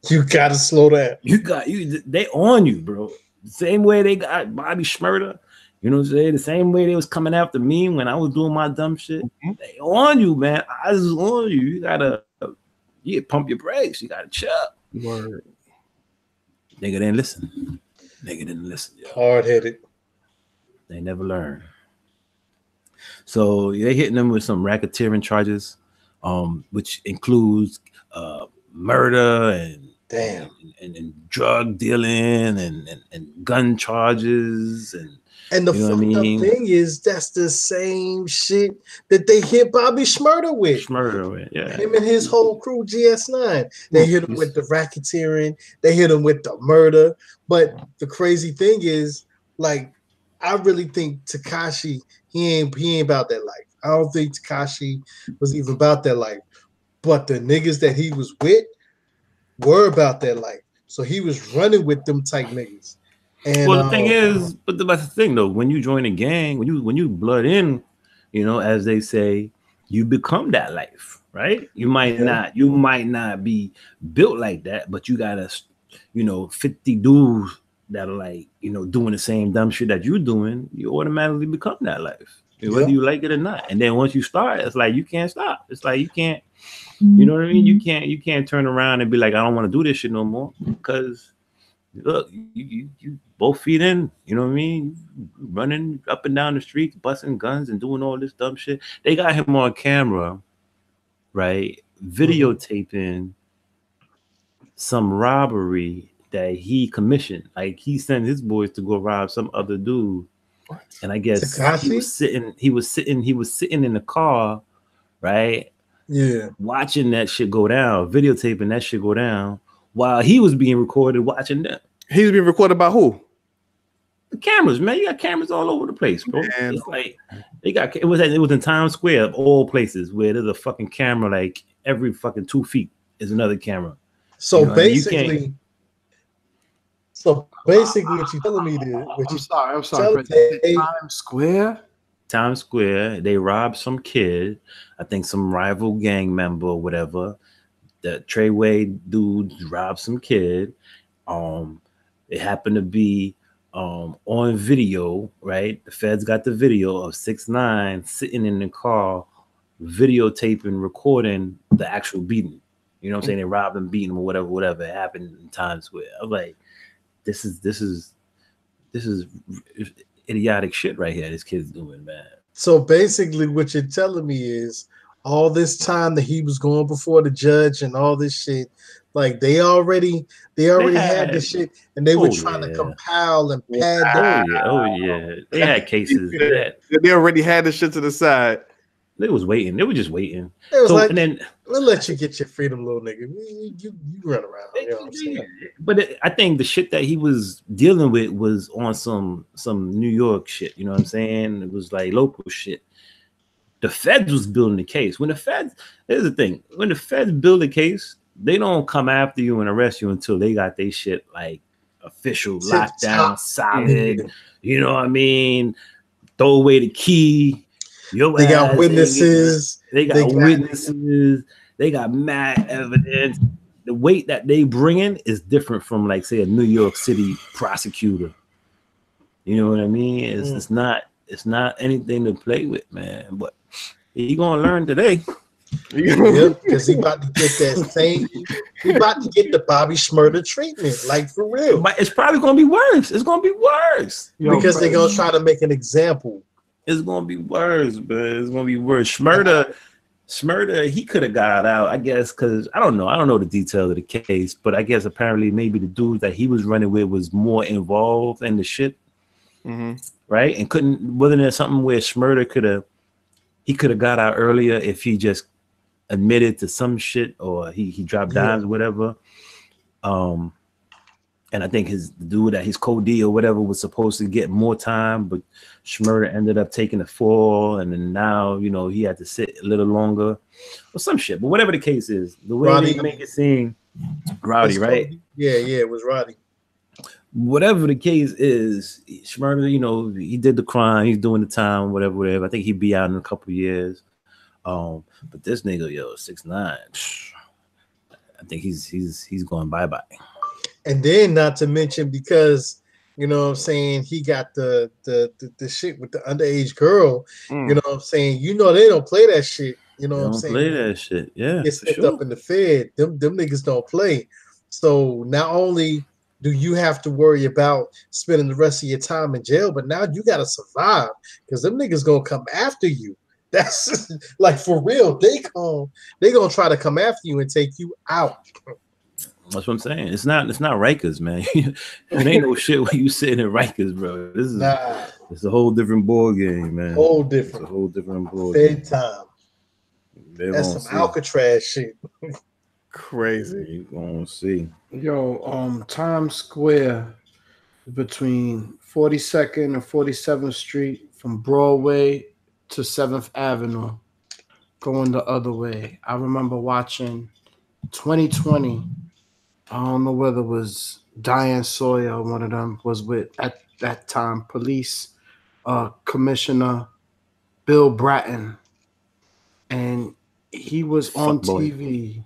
you gotta slow down. They on you, bro. The same way they got Bobby Shmurda, you know what I'm saying? The same way they was coming after me when I was doing my dumb shit. They on you, man. I was on you. You gotta pump your brakes. You gotta chill. Word. Nigga didn't listen. Yo. Hard-headed. They never learn. So they hitting them with some racketeering charges, which includes murder and drug dealing and gun charges and the fucked up thing is that's the same shit that they hit Bobby Shmurda with. Yeah. Him and his whole crew, GS9. They hit him with the racketeering. They hit him with the murder. But the crazy thing is, like, I really think Tekashi, he ain't about that life. I don't think Tekashi was even about that life. But the niggas that he was with were about that life. So he was running with them type niggas. And, well, the thing is, but that's the thing though. When you join a gang, when you blood in, you know, as they say, you become that life, right? You might not be built like that, but you got 50 dudes that are like, doing the same dumb shit that you're doing, you automatically become that life, whether you like it or not. And then once you start, it's like you can't stop. It's like you can't, you know what I mean? You can't turn around and be like, I don't want to do this shit no more, because look, you both feet in, you know what I mean? Running up and down the streets, busting guns and doing all this dumb shit. They got him on camera, right? Videotaping some robbery that he commissioned. Like, he sent his boys to go rob some other dude. What? And I guess he was sitting in the car, right? Yeah. Watching that shit go down, videotaping that shit go down while he was being recorded watching them. He was being recorded by who? The cameras, man. You got cameras all over the place, bro. Man. It's like it was in Times Square of all places where there's a fucking camera like every fucking 2 feet is another camera. So basically, what you're telling me is, I'm sorry. Times Square, they robbed some kid, I think some rival gang member or whatever. The Treyway dude robbed some kid. It happened to be on video, right? The feds got the video of 6ix9ine sitting in the car, videotaping, recording the actual beating. You know what I'm saying? They robbed him, beating him, or whatever happened in Times Square. I was like, this is idiotic shit right here. This kid's doing, man. So basically, what you're telling me is all this time that he was going before the judge and all this shit, like they already had this shit, and they were trying to compile and pad that. Oh yeah. They had cases. They already had this shit to the side. They was waiting. They were just waiting. It was like, and then we'll let you get your freedom, little nigga. You run around. You know what I'm saying? But I think the shit that he was dealing with was on some New York shit. You know what I'm saying? It was like local shit. The feds was building the case. Here's the thing. When the feds build a case, they don't come after you and arrest you until they got their shit like official, lockdown, solid. You know what I mean? Throw away the key. They got witnesses. They got witnesses. They got mad evidence. The weight that they bring in is different from, like, say, a New York City prosecutor. You know what I mean? It's not anything to play with, man. But he gonna learn today. Because he about to get that same. He about to get the Bobby Shmurda treatment, like for real. But it's probably gonna be worse. It's gonna be worse because they're gonna try to make an example. It's gonna be worse, but it's gonna be worse. Shmurda, he could have got out, I guess, because I don't know the detail of the case, but I guess apparently maybe the dude that he was running with was more involved in the shit, right? And wasn't there something where Shmurda could have got out earlier if he just admitted to some shit or he dropped dimes or whatever. And I think his dude that his co-D or whatever was supposed to get more time, but Shmurda ended up taking the fall, and then now he had to sit a little longer or some shit. But whatever the case is, the way Roddy, they make it seem, Rowdy, right? Yeah, it was Roddy. Whatever the case is, Shmurda, he did the crime, he's doing the time, whatever. I think he'd be out in a couple of years. But this nigga, 6ix9ine, I think he's going bye-bye. And then not to mention, because you know what I'm saying, he got the shit with the underage girl. You know what I'm saying? They don't play that shit. You know what I'm saying? Play that shit. Yeah. It's up in the Fed. Them niggas don't play. So not only do you have to worry about spending the rest of your time in jail, but now you gotta survive because them niggas gonna come after you. That's like for real. They gonna try to come after you and take you out. That's what I'm saying. It's not Rikers, man. It ain't no shit when you sitting in Rikers, bro. It's a whole different ball game, man. It's a whole different ball game. Bedtime. That's some Alcatraz shit. Crazy. You gonna see. Yo, Times Square between 42nd and 47th Street from Broadway to 7th Avenue, going the other way. I remember watching 2020. I don't know whether it was Diane Sawyer or one of them was with, at that time, police commissioner Bill Bratton. And he was on TV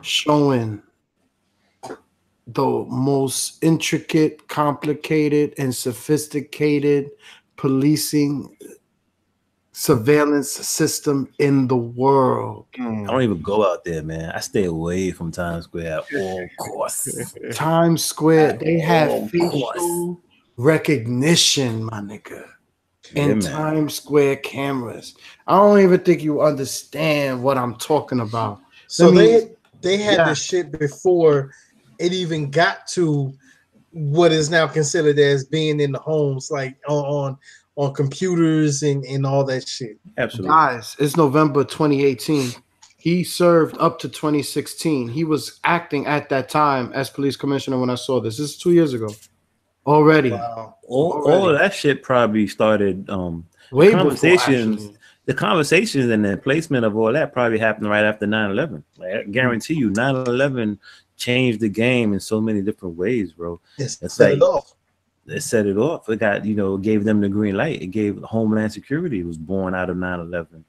showing the most intricate, complicated, and sophisticated policing surveillance system in the world. I don't even go out there, man. I stay away from Times Square at all costs. Times Square, they have facial recognition, my nigga. And Times Square cameras. I don't even think you understand what I'm talking about. So they had this shit before it even got to what is now considered as being in the homes, like on computers and all that shit. Absolutely. Guys, it's November 2018. He served up to 2016. He was acting at that time as police commissioner when I saw this. This is 2 years ago. Already. Wow. All of that shit probably started way conversations. Before, the conversations and the placement of all that probably happened right after 9/11. Like, I guarantee you, 9/11 changed the game in so many different ways, bro. It set it off. It set it off. It got, gave them the green light. It gave Homeland Security, was born out of 9/11.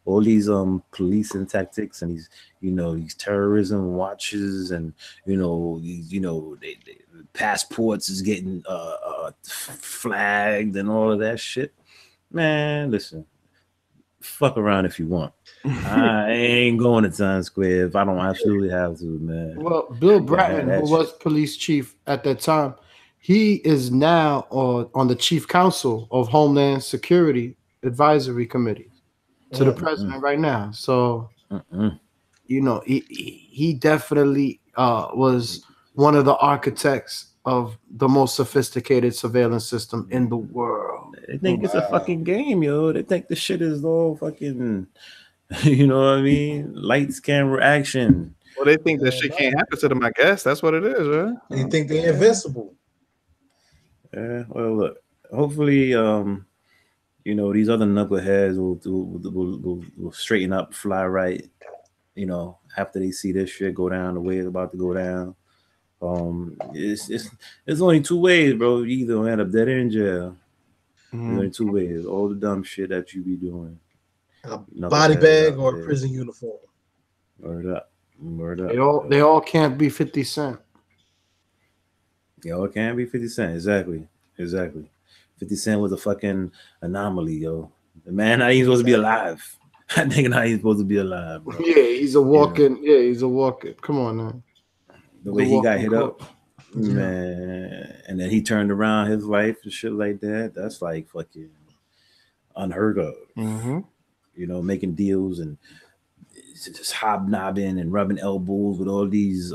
All these policing tactics and these terrorism watches and they passports is getting flagged and all of that shit. Man, listen, fuck around if you want. I ain't going to Times Square if I don't absolutely have to, man. Well, Bill Bratton, who was police chief at that time, he is now on the chief counsel of Homeland Security Advisory Committee to the president right now. So, he definitely was one of the architects of the most sophisticated surveillance system in the world. They think it's a fucking game, yo. They think the shit is all fucking, you know what I mean? Lights, camera, action. Well, they think that shit can't happen to them, I guess. That's what it is, right? They think they're invincible. Yeah, well, look, hopefully, these other knuckleheads will straighten up, fly right, after they see this shit go down the way it's about to go down. It's only two ways, bro. You either end up dead or in jail. There's only two ways. All the dumb shit that you be doing. A body bag or a prison uniform. Word up. They all can't be 50 Cent. They all can't be 50 Cent. Exactly. 50 Cent was a fucking anomaly, yo. The man not even supposed to be alive. That nigga not even supposed to be alive, bro. Yeah, he's a walking. Yeah, he's a walking. Come on, man. The way he got hit up, man, and then he turned around his life and shit like that. That's like fucking unheard of. Making deals and just hobnobbing and rubbing elbows with all these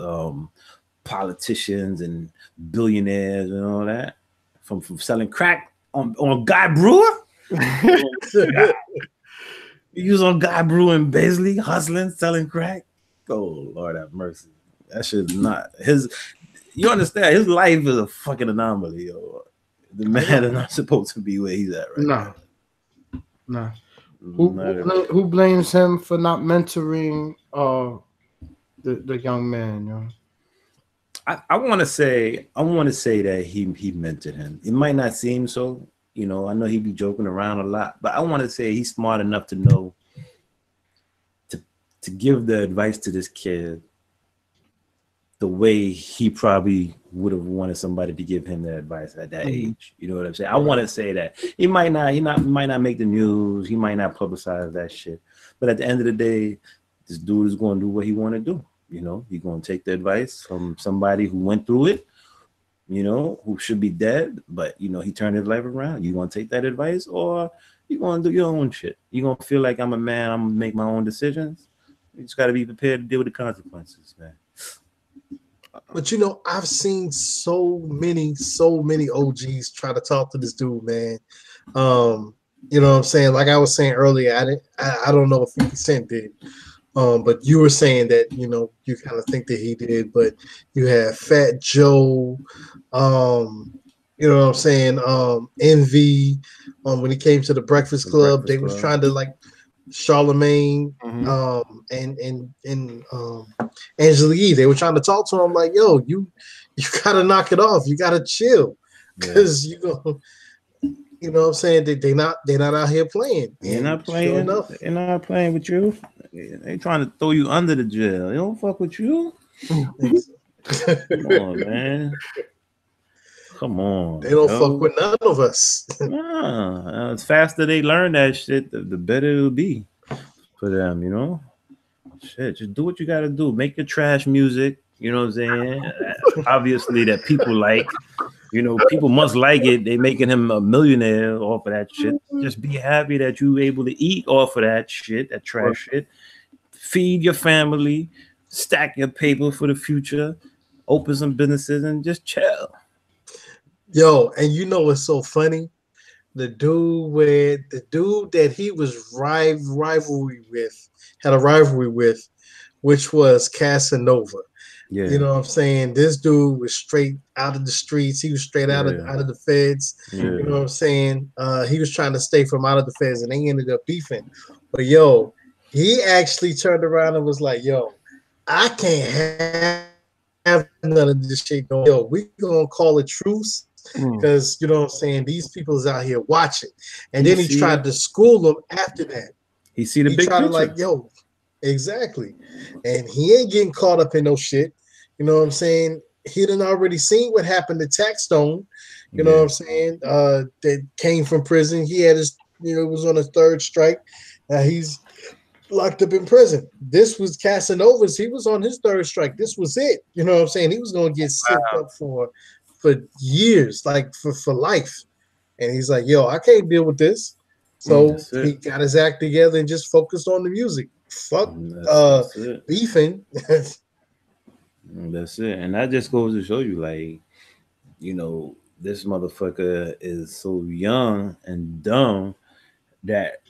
politicians and billionaires and all that. From selling crack on Guy Brewer. He was on Guy Brewer in Beasley, hustling, selling crack. Oh, Lord have mercy. That shit's not his. You understand? His life is a fucking anomaly, yo. The man is not supposed to be where he's at right now. Who blames him for not mentoring the young man, yo? I want to say that he mentored him. It might not seem so, I know he be joking around a lot, but I want to say he's smart enough to know to give the advice to this kid the way he probably would have wanted somebody to give him that advice at that age. You know what I'm saying? I want to say that he might not make the news, he might not publicize that shit, but at the end of the day, this dude is going to do what he want to do. He's going to take the advice from somebody who went through it, who should be dead, but he turned his life around. You going to take that advice, or you going to do your own shit? You going to feel like I'm a man, I'm going to make my own decisions? You just got to be prepared to deal with the consequences, man. But I've seen so many OGs try to talk to this dude, man. You know what I'm saying? Like I was saying earlier, I don't know if 50 Cent did. But you were saying that, you kind of think that he did, but you had Fat Joe, you know what I'm saying? Envy, when he came to the Breakfast Club, they was trying to like Charlemagne, and Angela Yee. They were trying to talk to him like, yo, you gotta knock it off. You gotta chill. Cause you know what I'm saying? They're not out here playing. They're not playing. They're not playing with you. They trying to throw you under the jail. They don't fuck with you. Come on, man. Come on. They don't fuck with none of us. Nah, as faster they learn that shit, the better it'll be for them, you know? Shit, just do what you gotta do. Make your trash music, you know what I'm saying? Obviously that people like, you know, people must like it. They making him a millionaire off of that shit. Just be happy that you able to eat off of that shit, that trash shit. Feed your family, stack your paper for the future, open some businesses, and just chill. Yo, and you know what's so funny? The dude that he was rivalry with, which was Casanova. Yeah. You know what I'm saying? This dude was straight out of the streets. He was straight out of the feds. Yeah. You know what I'm saying? He was trying to stay from out of the feds, and they ended up beefing. But yo, he actually turned around and was like, "Yo, I can't have none of this shit going. Yo, we gonna call it truce." Because you know what I'm saying, these people is out here watching, and then he tried to school them after that. He see the big tried picture. To like, yo, exactly, and he ain't getting caught up in no shit. You know what I'm saying? He done already seen what happened to Taxstone. You know what I'm saying? That came from prison. He had his, was on his third strike. He's locked up in prison. This was Casanova's. He was on his third strike. This was it. You know what I'm saying? He was gonna get sipped up for years, like for life. And he's like, yo, I can't deal with this. So he got his act together and just focused on the music. Fuck beefing. That's it. And that just goes to show you, like, this motherfucker is so young and dumb that,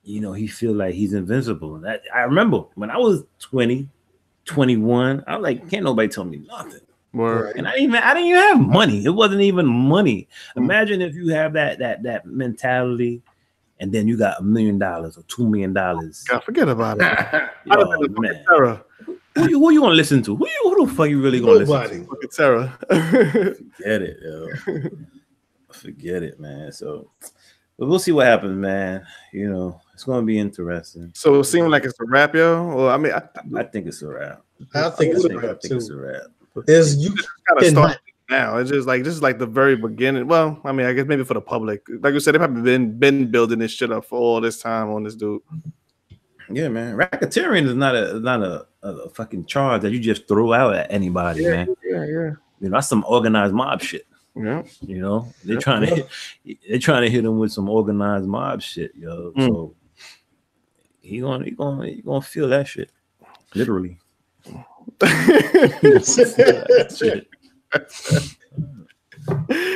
he feel like he's invincible. That I remember when I was 20, 21, I was like, can't nobody tell me nothing. Right. And I didn't even have money. It wasn't even money. Imagine if you have that mentality, and then you got $1 million or $2 million. God, forget about it. Oh, man. Who you gonna listen to? Who the fuck you really gonna listen to? Fucking Sarah. Forget it, yo. Forget it, man. So, but we'll see what happens, man. It's gonna be interesting. So it seems like it's a wrap, yo. Well, I mean, I think it's a wrap. I think it's a wrap too. It's a wrap. You kind of start now. It's just like the very beginning. Well, I mean, I guess maybe for the public, like you said, they probably been building this shit up for all this time on this dude. Yeah, man. Racketeering is not a fucking charge that you just throw out at anybody, man. Yeah. That's some organized mob shit. Yeah. They're trying to hit him with some organized mob shit, yo. So he gonna feel that shit, literally.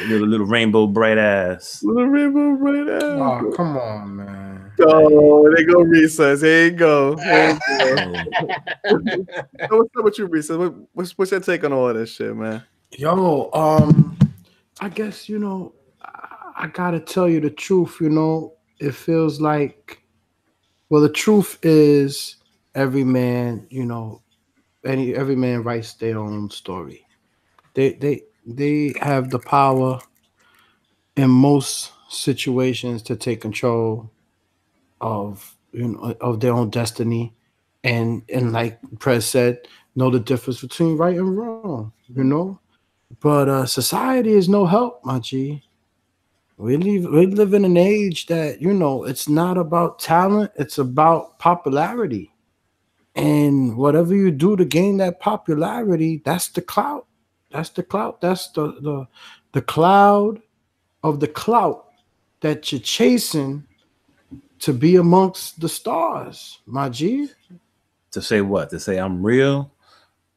little rainbow bright ass. Little rainbow bright ass. Oh, come on, man. Oh, they go recess. Here you go. So what's up with you, recess? What's your take on all this shit, man? Yo, I guess I gotta tell you the truth. It feels like, well, the truth is every man, every man writes their own story. They have the power in most situations to take control of of their own destiny, and like Prez said, know the difference between right and wrong. But society is no help, my G. We live in an age that it's not about talent; it's about popularity. And whatever you do to gain that popularity, that's the clout. That's the clout. That's the cloud of the clout that you're chasing to be amongst the stars, my G. To say what? To say I'm real?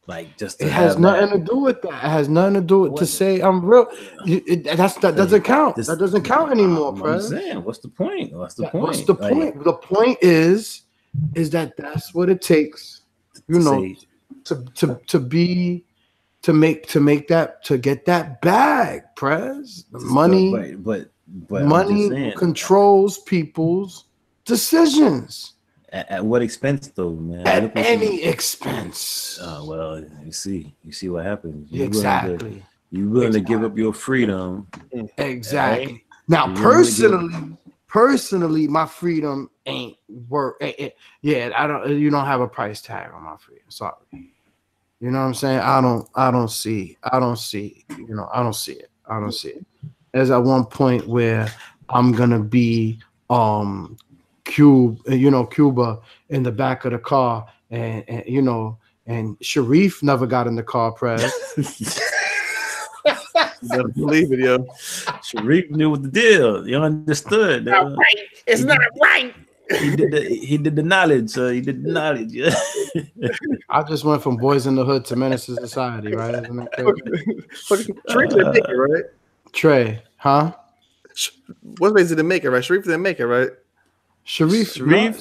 Like just to it has nothing to do with that. It has nothing to do with to say I'm real. That doesn't count. That doesn't count anymore, bro. I'm saying, what's the point? What's the point? What's the point? The point is that's what it takes, to get that bag, Prez. The money, but money controls people's decisions. At what expense, though, man? At any expense. Well, you see what happens. Exactly. You're willing to give up your freedom. Exactly. Right? Now, personally, my freedom ain't worth. Yeah, I don't. You don't have a price tag on my freedom. Sorry. You know what I'm saying? I don't see it. There's at one point where I'm gonna be Cuba in the back of the car, and Sharif never got in the car, Prez. Never believe it, yo. Sharif knew the deal. You understood. Not right. It's not right. He did the knowledge. He did the knowledge. Yeah. I just went from Boys in the Hood to Menace to Society, right? Isn't that crazy? Sharif didn't make it, right? Trey, huh? What ways did it make it, right? Sharif didn't make it, right? Sharif. Yeah,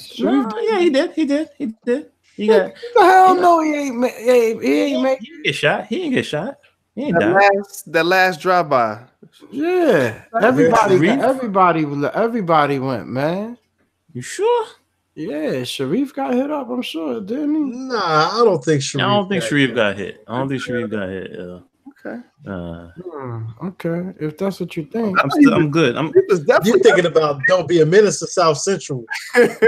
he did. He got. The hell no, he ain't make. He ain't get shot. He ain't get shot. He ain't that last drive by. Yeah, everybody went, man. You sure? Yeah, Sharif got hit up. I'm sure, didn't he? Nah, I don't think Sharif. I don't think Sharif got hit. Yeah. Okay. Okay. If that's what you think, I'm good. You're thinking about Don't Be a Menace to South Central. It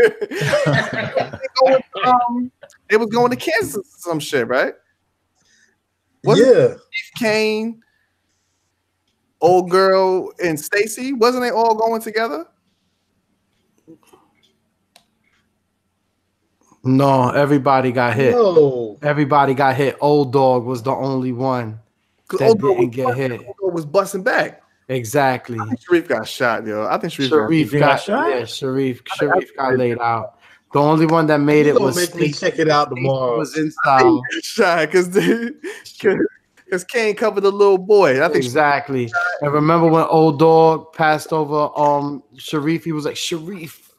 was going to Kansas or some shit, right? Steve Kane, old girl, and Stacy, wasn't they all going together? No, everybody got hit. No. Everybody got hit. Old Dog was the only one that didn't get hit. Old Dog was busting back. Exactly. I think Sharif got shot, yo. I think Sharif got shot. Yeah, Sharif got laid out. The only one that made it was make me check it out tomorrow. Was in style. Shot because Kane covered the little boy. I think exactly. And remember when Old Dog passed over Sharif? He was like, Sharif.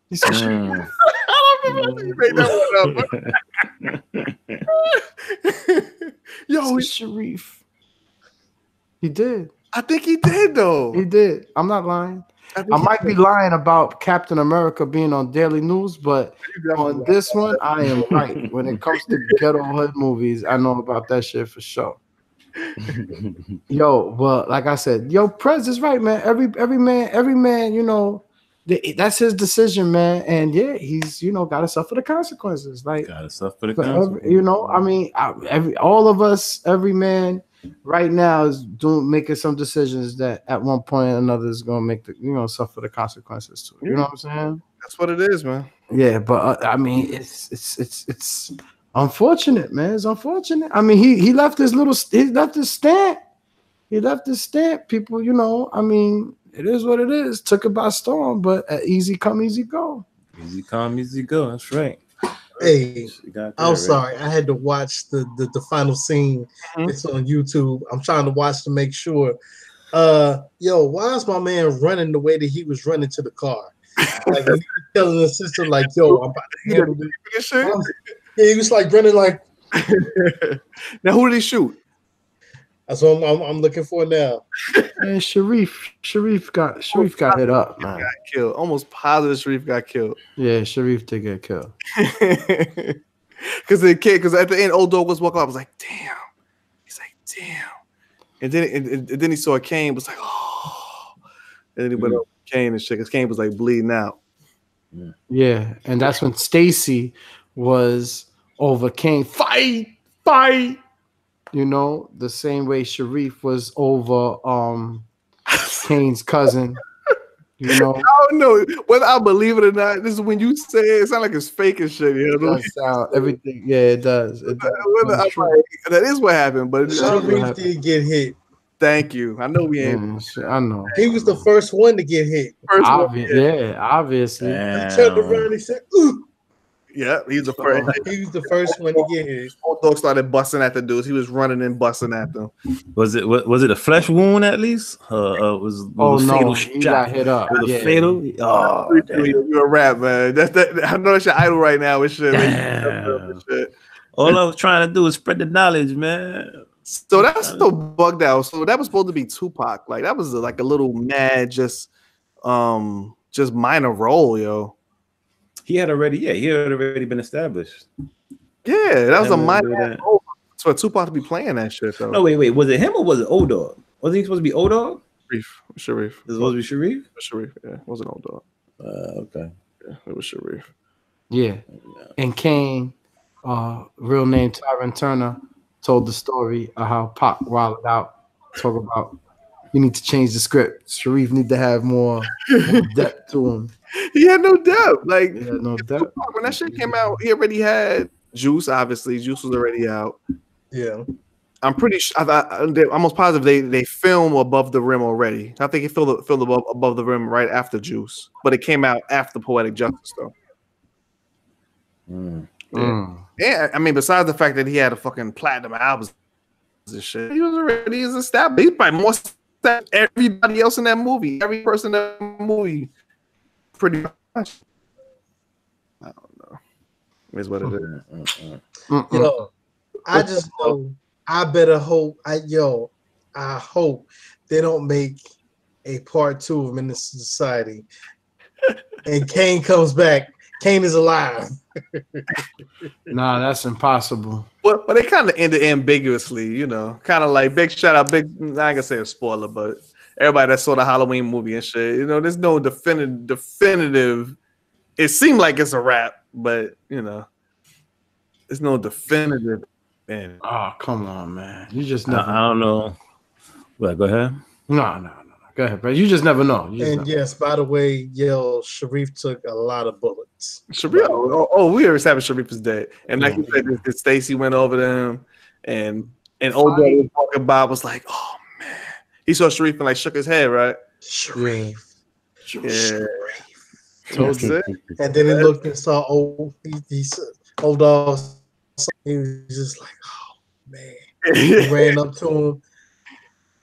He said, Sharif. I don't remember you made that one up. Yo, he's Sharif. He did. I think he did though. He did. I'm not lying. I might be lying about Captain America being on Daily News, but on this one, I am right. When it comes to ghetto hood movies, I know about that shit for sure. Yo, well, like I said, Prez is right, man. Every man, that's his decision, man. And yeah, he's got to suffer the consequences. Like, got to suffer the consequences. All of us, every man. Right now is making some decisions that at one point or another is gonna make suffer the consequences to it. You know what I'm saying? That's what it is, man. Yeah, but it's unfortunate, man. It's unfortunate. I mean, he left his stamp. He left his stamp. People, it is what it is. Took it by storm, but easy come, easy go. Easy come, easy go. That's right. Hey, I'm sorry. I had to watch the final scene. It's on YouTube. I'm trying to watch to make sure. Why is my man running the way that he was running to the car? Like he was telling his sister, like, yo, I'm about to handle this shit. Yeah, he was like running like. Now who did he shoot? That's what I'm looking for now. Man, Sharif got hit up, man. Got killed. Almost positive Sharif got killed. Yeah, Sharif did get killed. Because at the end, Old Dog was walking up. I was like, damn. He's like, damn. And then he saw Kane. Was like, oh. And then he went over Kane and shit. Because Kane was like bleeding out. Yeah, and that's when Stacy was over Kane. Fight. The same way Sharif was over Kane's cousin. I don't know whether I believe it or not. This is when you say it sounds like it's fake and shit. It does sound everything. Yeah, it does. That is what happened. But Sharif did get hit. Thank you. I know we ain't. I know. He was the first one to get hit. Obviously. He turned around and said, "Ooh." Yeah, he was the first. He was the first one to get hit. Old Dog started busting at the dudes. He was running and busting at them. Was it a flesh wound at least? Was fatal shot? He got hit up. Was it fatal? Oh, you're a rap, man. I know that's your idol right now. It's shit. All I was trying to do is spread the knowledge, man. So that's so bugged out. So that was supposed to be Tupac. Like that was like a little mad, just minor role, yo. He had already been established. Yeah, that was a minor role. So Tupac to be playing that shit though. No, wait. Was it him or was it Old Dog? Wasn't he supposed to be Old Dog? Sharif. It was supposed to be Sharif? Sharif, yeah. It wasn't Old Dog. Okay. Yeah, it was Sharif. Yeah. And Kane real name Tyron Turner, told the story of how Pac wilded out. Talk about you need to change the script. Sharif need to have more depth to him. He had no depth. Like no depth. When that shit came out, he already had Juice. Obviously, Juice was already out. Yeah. I'm pretty sure. I'm almost positive they film Above the Rim already. I think he filmed above the Rim right after Juice, but it came out after Poetic Justice though. Yeah, I mean, besides the fact that he had a fucking platinum albums and shit, he was already established. He's probably more than everybody else in that movie. Every person in that movie, pretty much. I don't know. Is what it is. Yo, I just know. I better hope. I hope they don't make a part 2 of Menace to Society, and Kane comes back. Kane is alive. Nah, that's impossible. Well, they kind of ended ambiguously, you know. Kind of like big shout out, big. I ain't gonna say a spoiler, but everybody that saw the Halloween movie and shit, you know, there's no definitive. It seemed like it's a wrap, but you know, there's no definitive. Oh, come on, man. You just never. I don't know. Well, go ahead. No. Go ahead, bro. You just never know. Yes, by the way, Sharif took a lot of bullets. Sharif, we already established Sharif is dead. And like you said, Stacy went over to him, and old boy was talking about was like, oh man. He saw Sharif and like shook his head, right? Sharif. Yeah. Told you. And then he looked and saw old dog. He was just like, oh man. He ran up to him.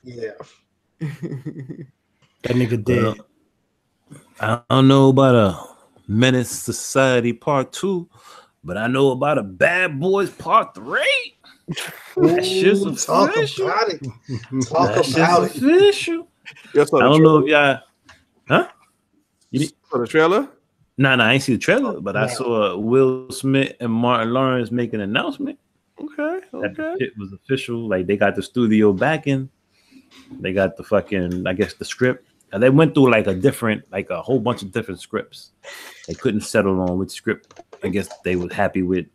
Yeah. That nigga dead. I don't know about a Menace Society Part 2, but I know about a Bad Boys Part 3. That shit's official. Talk about it. Official. I don't know if y'all, huh? You saw the trailer? Nah, I ain't see the trailer, but I saw Will Smith and Martin Lawrence make an announcement. Okay. That it was official. Like they got the studio backing. They got the fucking, I guess, the script. And they went through like a whole bunch of different scripts. They couldn't settle on which script I guess they was happy with.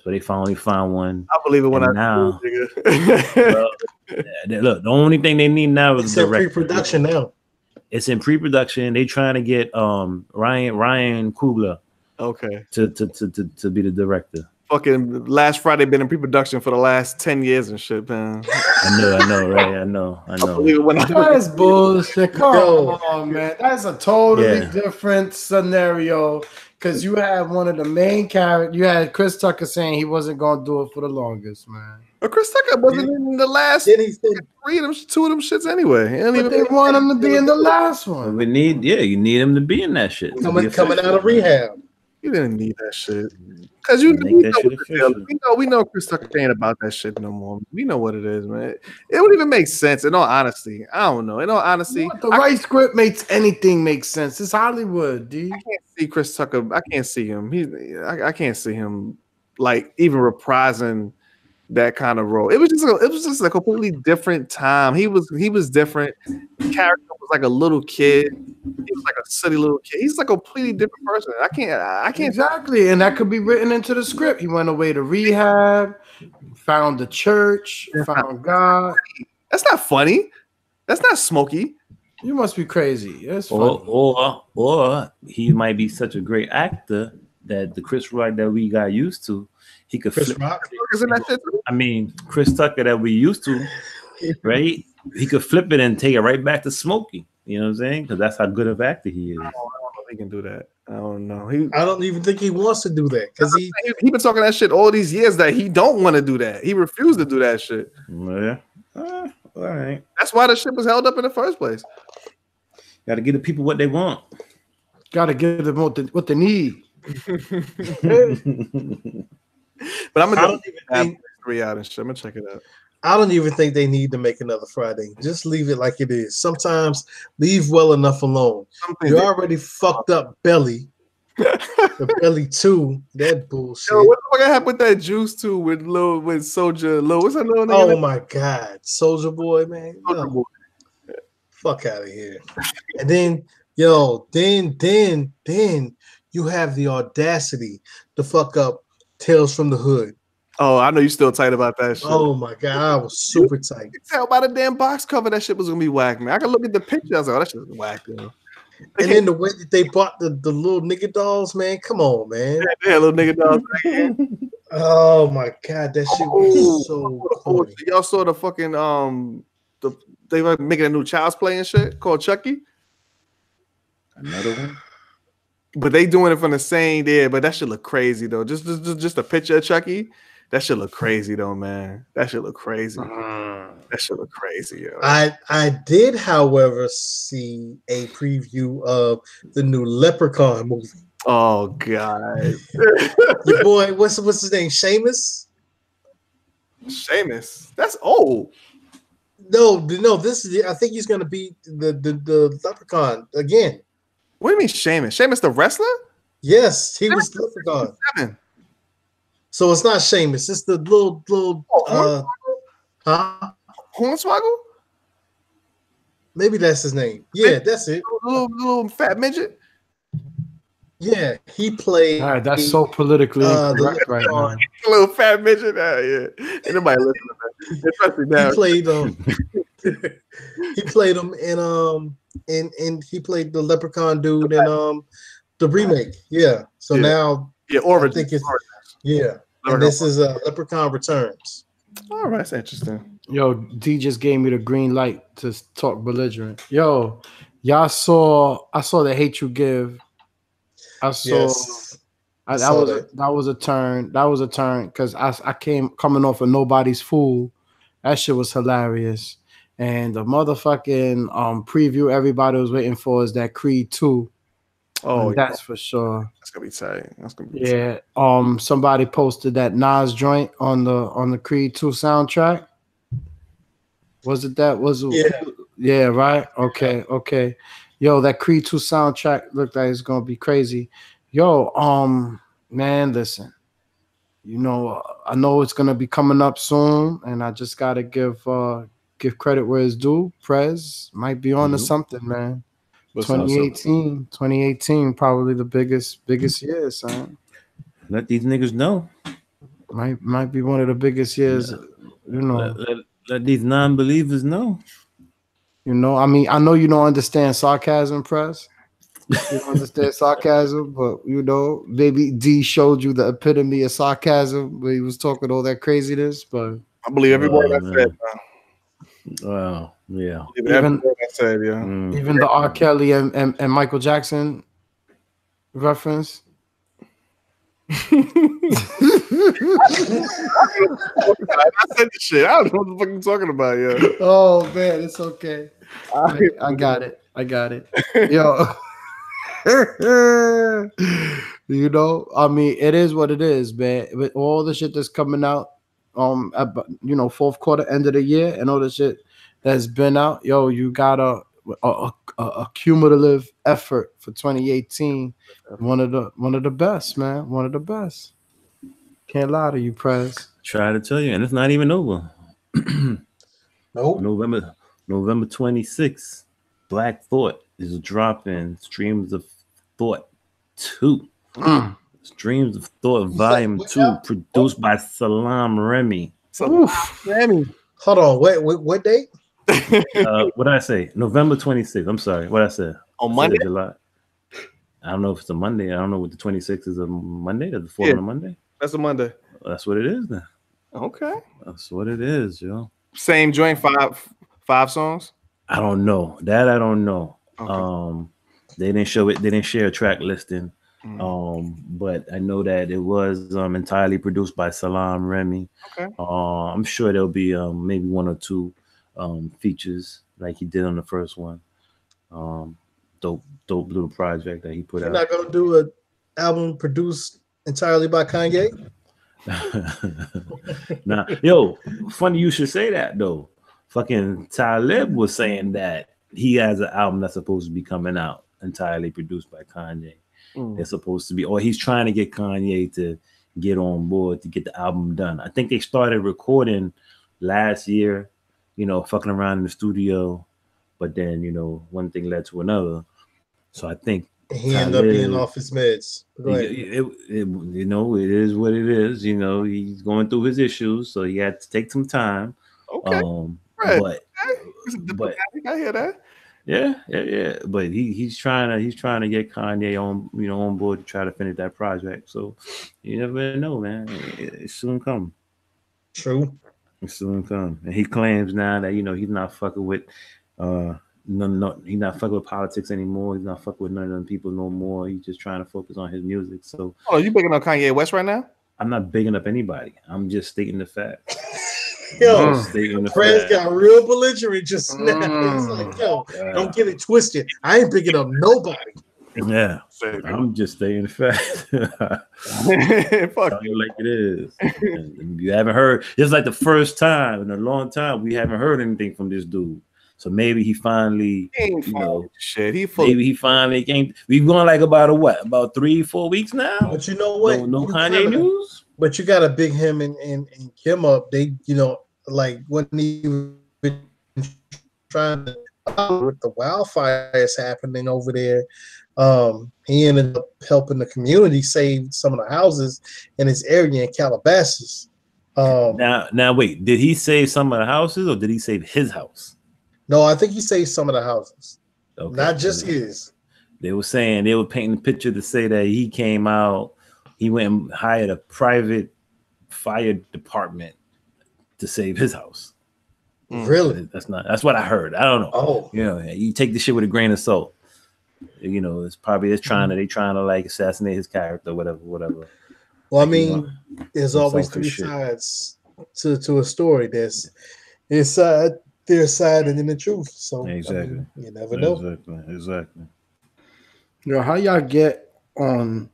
So they finally found one. I believe it when now. Look, the only thing they need now is the pre-production now. It's in pre-production. They trying to get Ryan Coogler to be the director. Fucking last Friday been in pre-production for the last 10 years and shit, man. I know, right? I know. That's bullshit. Come on, man. That's a totally different scenario. Because you had one of the main characters. You had Chris Tucker saying he wasn't going to do it for the longest, man. But Chris Tucker wasn't in the last 2 of them shits anyway. But they want him to be in the last one. You need him to be in that shit. Coming out of rehab. You didn't need that shit. Because we know Chris Tucker ain't about that shit no more. We know what it is, man. It would even make sense. In all honesty, I don't know. In all honesty, the right script makes anything make sense. It's Hollywood, dude. I can't see Chris Tucker. I can't see him. I can't see him like even reprising that kind of role. It was just a completely different time. He was different. The character was like a little kid. He was like a silly little kid. He's like a completely different person. I can't exactly, and that could be written into the script. He went away to rehab, found the church, found God. That's not funny. That's not Smokey. You must be crazy. That's or he might be such a great actor that the Chris Rock that we got used to, he could flip. I mean, Chris Tucker that we used to, right? He could flip it and take it right back to Smokey. You know what I'm saying? Because that's how good of an actor he is. I don't know if he can do that. I don't know. I don't even think he wants to do that because he been talking that shit all these years that he don't want to do that. He refused to do that shit. Yeah. All right. That's why the shit was held up in the first place. Got to give the people what they want. Got to give them what they need. But I'm gonna think 3 out and shit. I'm gonna check it out. I don't even think they need to make another Friday. Just leave it like it is. Sometimes leave well enough alone. You already fucked up Belly. The Belly 2, that bullshit. Yo, what the fuck happened with that Juice 2 with Soulja Lil? What's that little name? Oh my God, Soulja Boy, man. Soulja Boy. Fuck out of here. And then, then you have the audacity to fuck up Tales from the Hood. Oh, I know you still tight about that shit. Oh my god, I was super tight. You can tell by the damn box cover that shit was gonna be whack, man. I can look at the picture. I was like, oh, that shit was whack, yo. And then the way that they bought the little nigga dolls, man. Come on, man. Yeah, little nigga dolls. Oh my god, that shit was so corny. Y'all saw the fucking they were making a new Child's Play and shit called Chucky. Another one. But they doing it from the same day, but that should look crazy though. Just a picture of Chucky. That should look crazy though, man. That should look crazy. That should look crazy, yo. I did, however, see a preview of the new Leprechaun movie. Oh god. Your boy, what's his name? Seamus? Seamus. That's old. No, this is I think he's gonna be the Leprechaun again. What do you mean Seamus? Seamus the wrestler? Yes, he was Leprechaun. 7. So it's not Seamus, it's the little Hornswoggle? Maybe that's his name. Yeah, that's it. Little fat midget. Yeah, he played. All right, that's so politically incorrect right now. Little fat midget. Yeah, ain't nobody listening to that. Especially now. He played him in he played the Leprechaun dude in the remake. Yeah. So now Origins. I think it's and this is Leprechaun Returns. All right, that's interesting. Yo, D just gave me the green light to talk belligerent. Yo, I saw the Hate U Give. I saw that was a turn. That was a turn because I came coming off of Nobody's Fool. That shit was hilarious. And the motherfucking preview everybody was waiting for is that Creed 2. Oh, that's for sure. That's gonna be tight. That's gonna be tight. Somebody posted that Nas joint on the Creed 2 soundtrack. Was it that? Yeah, right? Okay. Yo, that Creed 2 soundtrack looked like it's gonna be crazy. Yo, man, listen. You know, I know it's gonna be coming up soon, and I just gotta give credit where it's due. Prez might be on to something, man. 2018, probably the biggest year, son. Let these niggas know. Might be one of the biggest years, you know. Let these non-believers know. You know, I mean, I know you don't understand sarcasm, Press. You don't understand sarcasm, but you know, maybe D showed you the epitome of sarcasm when he was talking all that craziness. But I believe every word I said. Wow, yeah. Even the R. Kelly and Michael Jackson reference. I said the shit. I don't know what the fuck you're talking about, yeah. Oh man, it's okay. I got it. Yo. You know, I mean, it is what it is, man. With all the shit that's coming out, fourth quarter, end of the year, and all the shit that's been out, yo, you got a cumulative effort for 2018. One of the best, man. One of the best. Can't lie to you, Prez. Try to tell you, and it's not even over. Nope. November 26th, Black Thought is dropping Streams of Thought 2. Streams of Thought Volume 2, produced by Salaam Remi. Remi. Hold on, what date? What did I say? November 26th. I'm sorry. What I said? On Monday? July. I don't know if it's a Monday. I don't know what the 26th is a Monday. That's the 4th on a Monday. That's a Monday. That's what it is then. Okay. That's what it is, yo. Same joint, five songs? I don't know. That I don't know. Okay. They didn't show it. They didn't share a track listing. But I know that it was entirely produced by Salaam Remi. Okay. I'm sure there'll be maybe one or two features like he did on the first one. Dope little project that he put out. You're not gonna do an album produced entirely by Kanye? Nah, yo, funny you should say that though. Fucking Talib was saying that he has an album that's supposed to be coming out entirely produced by Kanye. They're supposed to be, or he's trying to get Kanye to get on board to get the album done. I think they started recording last year, fucking around in the studio, but then, one thing led to another. So I think He ended up being off his meds. You know, it is what it is. You know, he's going through his issues, so he had to take some time. Okay. Right. But I hear that. Yeah. But he's trying to get Kanye on board to try to finish that project. So you never know, man. It soon come. True. It soon come. And he claims now that he's not fucking with no, he's not fucking with politics anymore. He's not fucking with none of them people no more. He's just trying to focus on his music. So you bigging up Kanye West right now? I'm not bigging up anybody. I'm just stating the fact. Yo, Prez got real belligerent just now. He's like, yo, don't get it twisted. I ain't bigging up nobody. Yeah, I'm just stating the fact. Fuck you like it is. And you haven't heard. It's like the first time in a long time we haven't heard anything from this dude. So maybe he finally, maybe he finally came. We've gone like about about 3-4 weeks now. But you know what? No Kanye news. But you got to big him and Kim up. They, like when he was trying to with the wildfires happening over there, he ended up helping the community save some of the houses in his area in Calabasas. Now wait, did he save some of the houses or did he save his house? No, I think he saved some of the houses. Okay. Not just his. They were saying, they were painting a picture to say that he came out, he went and hired a private fire department to save his house. Really? That's what I heard. I don't know. Oh. You take the shit with a grain of salt. It's probably they trying to like assassinate his character, whatever. Well, I mean, there's always three sides to a story. There's his side, their side, and then the truth. So exactly, you never know. Exactly. How y'all get on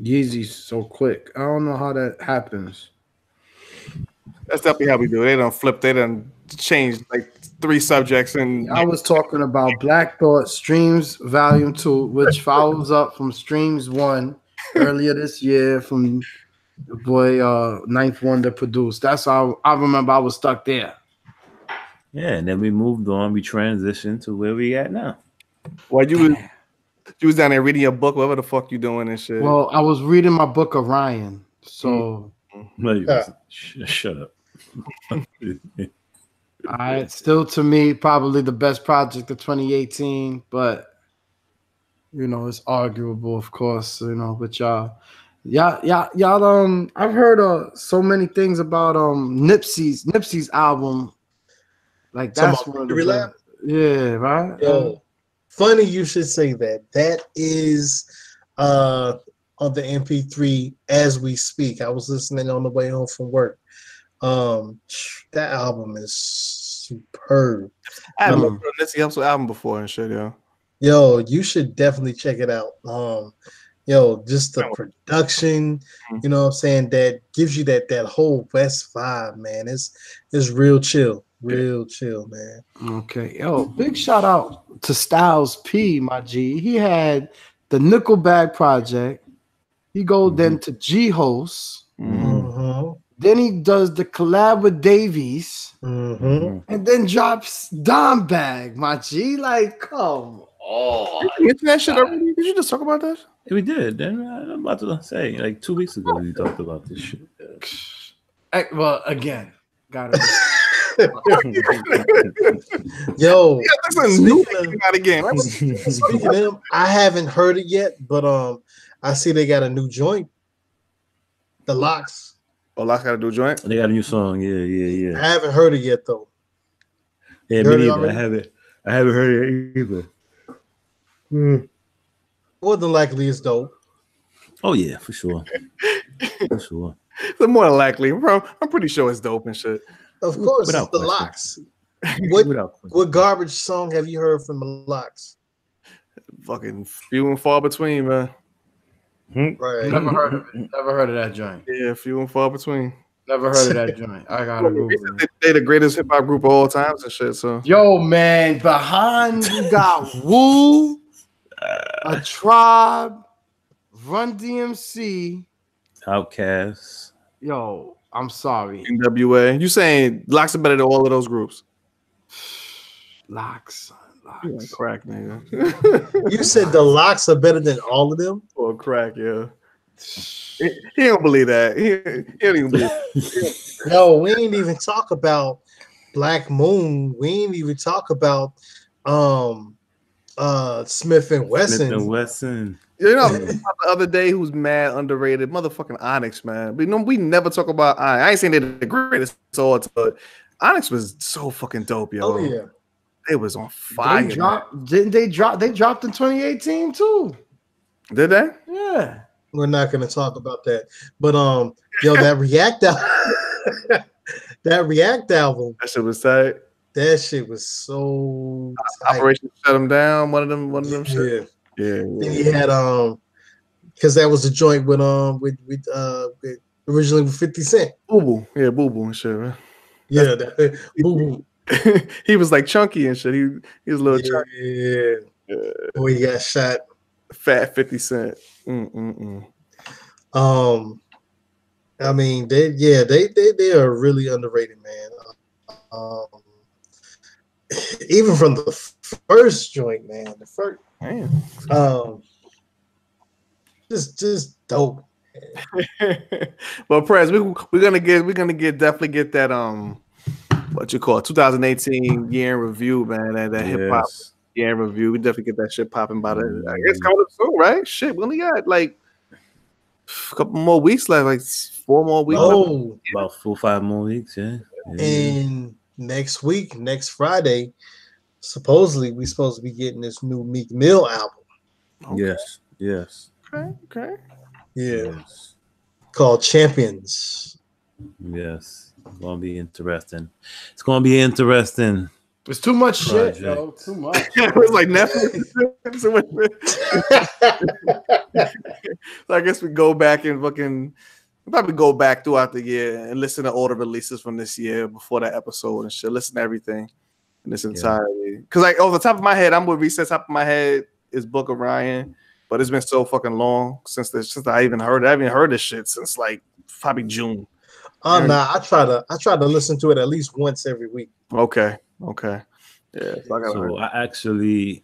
Yeezy so quick? I don't know how that happens. That's definitely how we do it. They don't flip. They done changed like 3 subjects. And I was talking about Black Thought Streams Volume 2, which follows up from Streams 1 earlier this year from the boy Ninth Wonder produced. That's how I remember I was stuck there. Yeah, and then we moved on. We transitioned to where we at now. Well, you was down there reading your book, whatever the fuck you doing and shit. Well, I was reading my book Orion. So shut up. All right, still to me probably the best project of 2018, but it's arguable, of course. But y'all. I've heard so many things about Nipsey's album. Like that's one of the right. Yo, funny you should say that. That is on the MP3 as we speak. I was listening on the way home from work. That album is superb. I haven't heard Nipsey Hussle album before and shit, Yo, you should definitely check it out. Just the production, you know what I'm saying, that gives you that whole West vibe, man. It's real chill. Real chill, man. Okay. Yo, big shout out to Styles P, my G. He had the Nickelback project. He goes then to G-Host. Then he does the collab with Davies. And then drops Dime Bag, my G. Like, come on. You get to that shit already? Did you just talk about that? Yeah, we did. Then I'm about to say, like 2 weeks ago, we talked about this shit. Well, again, got it. Yo, speaking of them, I haven't heard it yet, but I see they got a new joint. The Locks. Oh, Locks got a new joint? They got a new song. Yeah. I haven't heard it yet though. Yeah, me neither. I haven't heard it either. More than likely it's dope. Oh yeah, for sure. For sure. The more than likely, bro. I'm pretty sure it's dope and shit. Of course, it's the Locks. What garbage song have you heard from the Locks? Fucking few and far between, man. Right. Never heard of it. Never heard of that joint. Yeah, few and far between. Never heard of that joint. I gotta Google it. They the greatest hip hop group of all times and shit. So yo, man, behind you got Wu, A Tribe, Run DMC, Outkast. Yo, I'm sorry. NWA. You saying Locks are better than all of those groups? Locks. Yeah, crack, nigga. You said the Locks are better than all of them? Or crack, yeah. He don't believe that. He don't even believe it. No, we ain't even talk about Black Moon. We ain't even talk about Smith and Wesson. Smith and Wesson. You know, the other day who's mad underrated, motherfucking Onyx, man. We never talk about Onyx. I ain't saying they're the greatest swords, but Onyx was so fucking dope, yo. Oh yeah, it was on fire. Didn't they drop? They dropped in 2018 too. Did they? Yeah. We're not gonna talk about that, but yo, that React album, that React album, that shit was tight. That shit was so tight. Operation Shut Him Down. One of them shit. Yeah. Then he had because that was the joint with originally with 50 Cent. Boo Boo, yeah, Boo Boo and shit, right? Yeah, Boo Boo. He was like chunky and shit. He was a little chunky. Yeah. Boy, he got shot. Fat 50 Cent. I mean, they are really underrated, man. Even from the first joint, man. The first, just dope. Well, Prez, we're gonna definitely get that what you call it, 2018 year in review, man. That hip hop year in review. We definitely get that shit popping by the. I guess coming up soon, right? Shit, we only got like a couple more weeks left, like 4 more weeks. Oh, about 4 or 5 more weeks, yeah. And next week, next Friday, supposedly we're supposed to be getting this new Meek Mill album. Okay. Yes. Okay. Yeah. Yes. Called Champions. Yes. It's gonna be interesting. It's gonna be interesting. There's too much shit, yo. Too much. It's like Netflix. So I guess we go back and probably go back throughout the year and listen to all the releases from this year before that episode and shit. Listen to everything in this entirety. Because like off the top of my head, I'm with Reset. Top of my head is Book of Ryan, but it's been so fucking long since I even heard it. I haven't heard this shit since like probably June. Nah, I try to listen to it at least once every week. Okay. Yeah. So I actually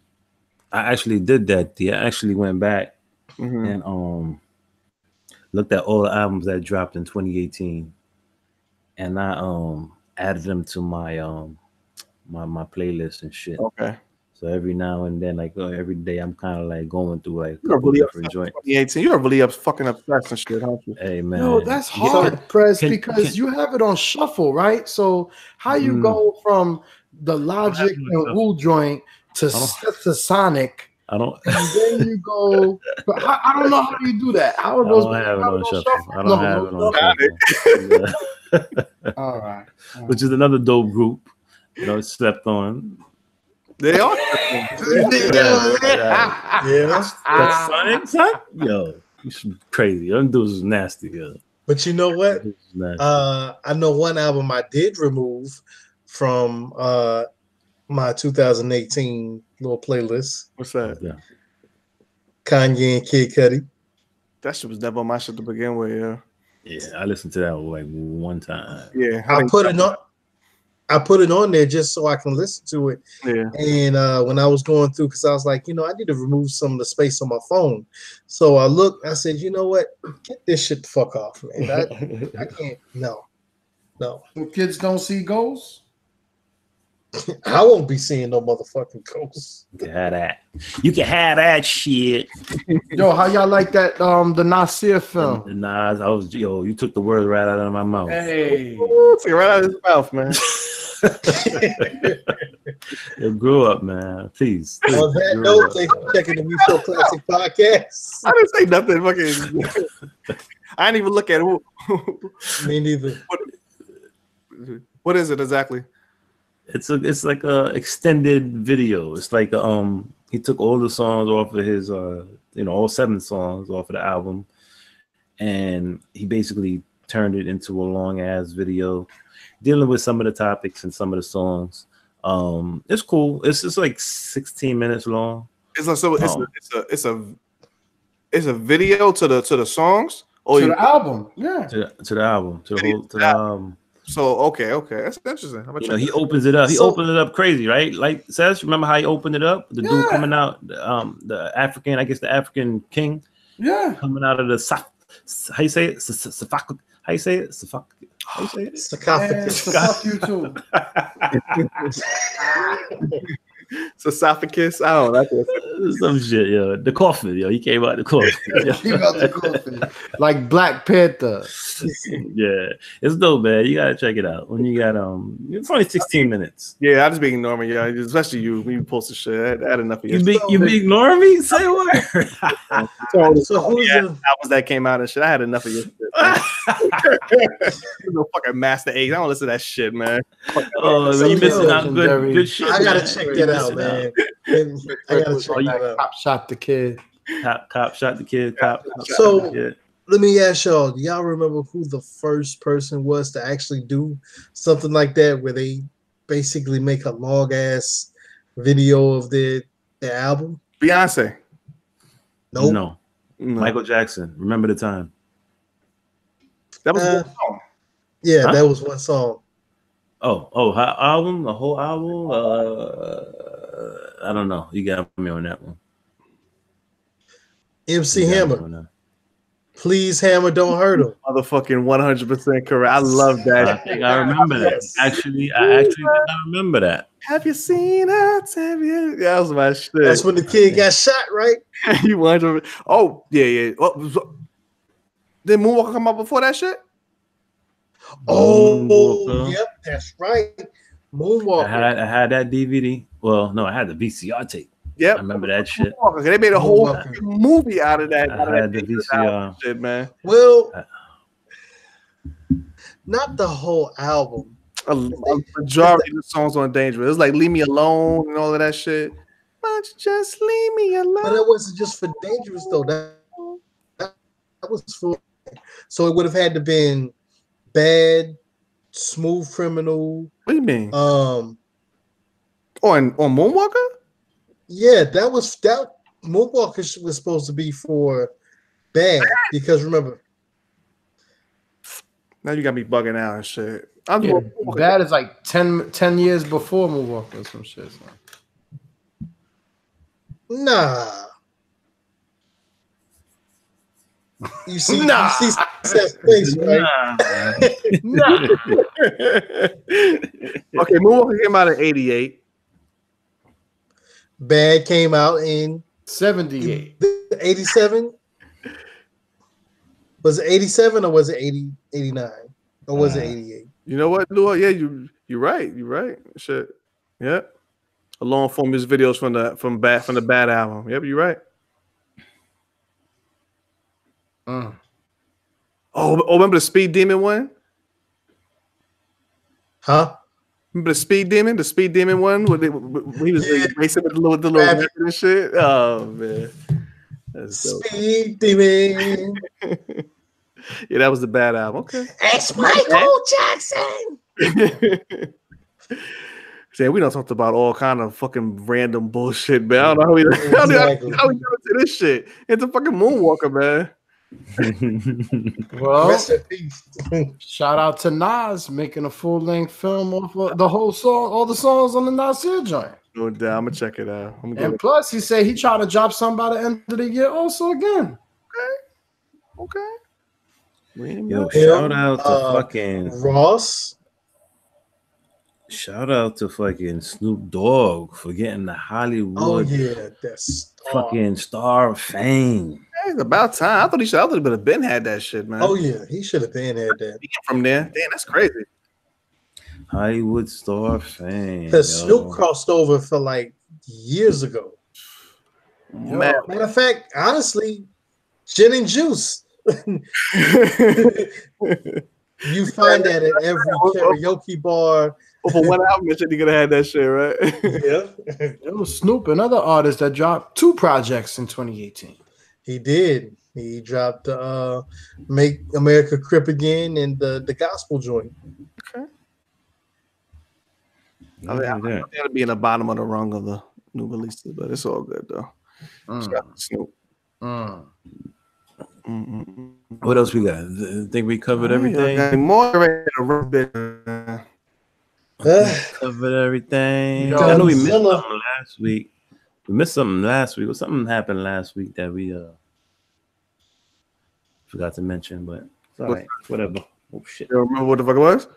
did that. I actually went back and looked at all the albums that dropped in 2018, and I added them to my my playlist and shit. Okay. So every now and then, like every day, I'm kind of like going through like a couple different joints. 2018, you're really fucking obsessed and shit, aren't you? Hey man, no, that's hard, Press, because you have it on shuffle, right? So how you go from the Logic and Wu joint to Sonic? I don't. And then you go. But I don't know how you do that. How are those? I don't have it on shuffle. I don't have it on shuffle. All right. Which is another dope group. You know, slept on. They are. That's Sonic, son? Yo, you crazy. Them dudes is nasty, yo. But you know what? I know one album I did remove from my 2018 little playlist. What's that? Yeah. Kanye and Kid Cudi. That shit was never on my shit to begin with, yeah. Yeah, I listened to that like one time. Yeah. I put it on there just so I can listen to it. Yeah. And when I was going through, because I was like, I need to remove some of the space on my phone. So I looked, I said, you know what? Get this shit the fuck off, man. I can't. No. The kids don't see ghosts? I won't be seeing no motherfucking ghosts. You can have that. You can have that shit. Yo, how y'all like that? The Nasir film. The Nas, you took the words right out of my mouth. Hey, take it right out of his mouth, man. You grew up, man. Please. On that note, thanks for checking the We So Classic podcast. I didn't say nothing. Fucking. I didn't even look at who. Me neither. What is it exactly? It's like a extended video. It's like he took all the songs off of his all 7 songs off of the album, and he basically turned it into a long ass video dealing with some of the topics and some of the songs. It's cool. It's just like 16 minutes long. It's a video to the songs or to the album. Yeah. To the album. To the album. So okay, that's interesting. You know, he opens it up. He opens it up crazy, right? Like Seth, remember how he opened it up? The dude coming out, the African, I guess the African king, coming out of the how you say it? How you say it? How you say it? Sarcophagus. Fuck you too. Sarcophagus. I don't know. Some shit, yo. The coffin, yo. He came out the coffin. Like Black Panther. Yeah, it's dope, man. You gotta check it out. When you got it's only 16 minutes. Yeah, I just be ignoring you, especially you when you post the shit. I had enough of you. You be ignoring me? Say a word. So who's albums that came out and shit? I had enough of your shit. No fucking Master Ace. I don't listen to that shit, man. Oh, so you missing out good shit. I gotta check that out, man. I gotta check that out. Cop shot the kid. Cop shot the kid. Cop. So let me ask y'all, do y'all remember who the first person was to actually do something like that where they basically make a long ass video of their album? Beyonce. Nope. No. Michael Jackson. Remember the time. That was one song. Yeah, that was one song. Oh, album, the whole album. I don't know. You got me on that one. MC Hammer. Please, Hammer, don't hurt him. Motherfucking 100% correct. I love that. I think I remember that. Actually, I did not remember that. Have you seen it? Yeah, that was my shit. That's when the kid got shot, right? You 100%. Oh, yeah. Did Moonwalker come out before that shit? Oh, yep, that's right. Moonwalker. I had that DVD. Well, no, I had the VCR tape. Yep. I remember that shit. They made a whole movie out of that. I had the VCR shit, man. Well, not the whole album. A majority of the songs on Dangerous. It's like Leave Me Alone and all of that shit. Why don't you just leave me alone? But that wasn't just for Dangerous though. That was for. So it would have had to been Bad, Smooth Criminal. What do you mean? On Moonwalker? Yeah, that Moonwalker was supposed to be for Bad because remember. Now you got me bugging out and shit. Bad is like 10 years before Moonwalker or some shit. So. Nah. You see, Seth's face, right? Nah. Okay, Moonwalker came out in 88. Bad came out in 78. 87? Was it 87 or was it 89? Or was it 88? You know what, Lou? Yeah, you're right. You're right. Shit. Yeah. A long form music videos from the Bad album. Yep, you're right. Oh, remember the Speed Demon one? Huh? Remember the Speed Demon? The Speed Demon one? Where he was racing with the little rabbit and shit? Oh, man. That's Speed Demon. Yeah, that was the Bad album. Okay. It's Michael Jackson. See, we done talked about all kind of fucking random bullshit, man. I don't know how we got into this shit. It's a fucking Moonwalker, man. Well, rest in peace. Shout out to Nas making a full-length film of the whole song, all the songs on the Nasir joint. No doubt, I'm gonna check it out. And plus, he said he tried to drop some by the end of the year also again. Okay. Yo, shout out to fucking Ross. Shout out to fucking Snoop Dogg for getting the Hollywood. Oh yeah, that's fucking star of fame. It's about time. I thought he should have been had that shit, man. Oh yeah, he should have been had that. From there, damn, that's crazy. Hollywood star fame. Because Snoop crossed over for like years ago. Matter of fact, honestly, Gin and Juice. You find that at every karaoke bar. For one album, you could have had that shit, right? Yeah. It was Snoop, another artist that dropped 2 projects in 2018. He did. He dropped Make America Crip Again and the gospel joint. Okay. I think it'll be in the bottom of the rung of the new releases, but it's all good though. Shout out to Snoop. What else we got? I think we covered everything. More Covered everything. I know we missed something last week. Well, something happened last week that we forgot to mention, but it's all right. Whatever. Oh shit. You remember what the fuck it was?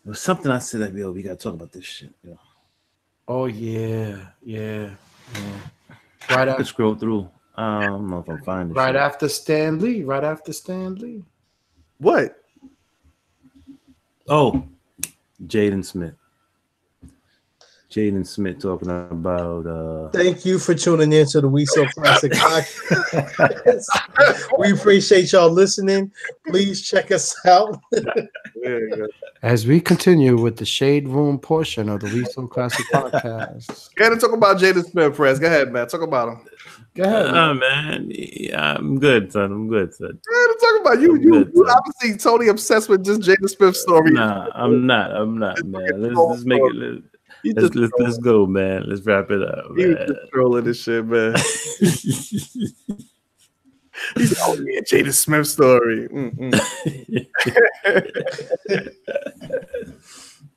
It was something I said that we gotta talk about this shit. Yo. Oh yeah. Right after scroll through. I don't know if I'm finding right after Stan Lee. What? Oh, Jaden Smith talking about thank you for tuning in to the We So Classic podcast. We appreciate y'all listening. Please check us out. As we continue with the Shade Room portion of the We So Classic podcast. Go ahead and talk about Jaden Smith, Press. Go ahead, man. Talk about him. Go ahead, man. Yeah, I'm good, son. Go ahead and talk about you. You obviously totally obsessed with just Jaden Smith's story. Nah, I'm not, man. Let's make it. Let's go, man. Let's wrap it up. You just trolling this shit, man. He's telling me a Jaden Smith story.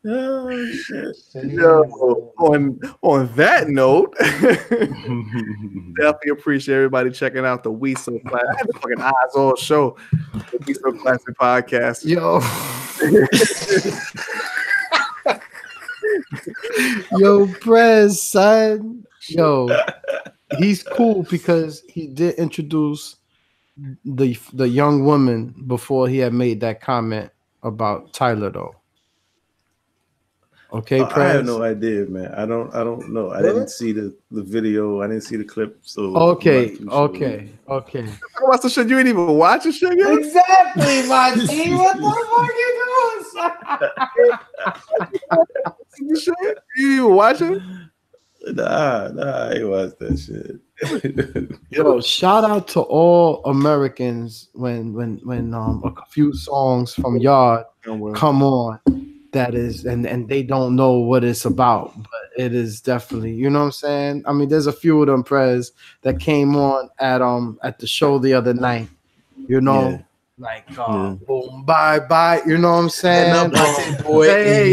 Oh shit! Yo, on that note, definitely appreciate everybody checking out the We So Classic. I had the fucking eyes all show. The We So Classic podcast. Yo, Prez, son. Yo, he's cool because he did introduce the young woman before he had made that comment about Tyler, though. Okay, Prez? I have no idea, man. I don't know. I didn't see the video. I didn't see the clip. So okay. Talk about some shit you ain't even watching shit yet? Exactly, my G. What the fuck you doing? You even watching? Nah, I ain't watched that shit. Yo, shout out to all Americans when a few songs from Yard come on. That is, and they don't know what it's about, but it is definitely, you know what I'm saying? I mean, there's a few of them, Prez, that came on at the show the other night, you know, boom, bye, you know what I'm saying? Hey.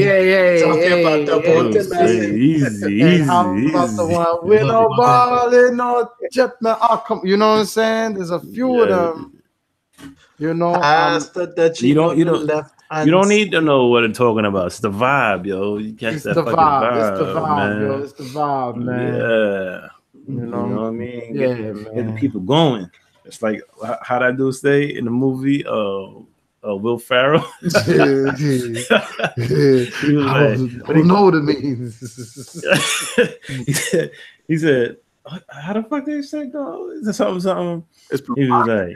Easy. How about the one with no ball and no jet, man? Oh, come, you know what I'm saying? There's a few of them, you know. You don't need to know what I'm talking about. It's the vibe, yo. You catch that fucking vibe. It's the vibe, man. Yo. It's the vibe, man. Yeah. You know what I mean? Yeah, get the people going. It's like how that dude say in the movie, Will Ferrell. He was like, I don't know what it means. he said, how the fuck did he say go? Is it something? He was like,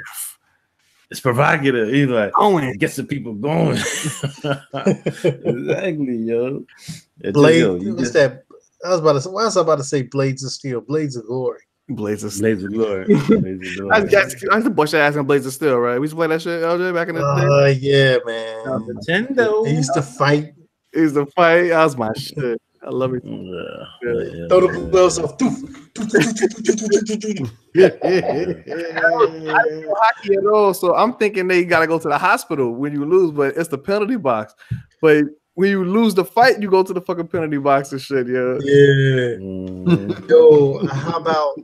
it's provocative. He's like, it gets the people going. Exactly, yo. Blade, what's that? I was about to say Blades of Steel, Blades of Glory. Blades of Glory. I used to bust your ass in Blades of Steel, right? We used to play that shit, LJ, back in the day. Yeah, man. Nintendo. He used to fight. That was my shit. I love it. Yeah. Throw the gloves off. I don't know hockey at all, so I'm thinking they gotta go to the hospital when you lose, but it's the penalty box. But when you lose the fight, you go to the fucking penalty box and shit, yo. Yeah. Yo, how about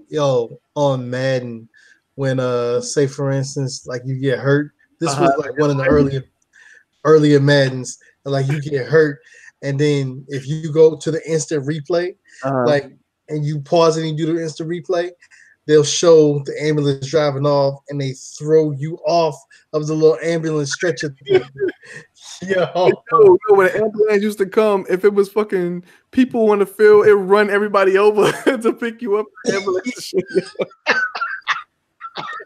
on Madden when say for instance, like you get hurt. This was like one of the earlier Maddens, like you get hurt. And then if you go to the instant replay, and you pause it and you do the instant replay, they'll show the ambulance driving off and they throw you off of the little ambulance stretcher. Yo, when the ambulance used to come, if it was fucking people on the field, it run everybody over to pick you up. Ambulance.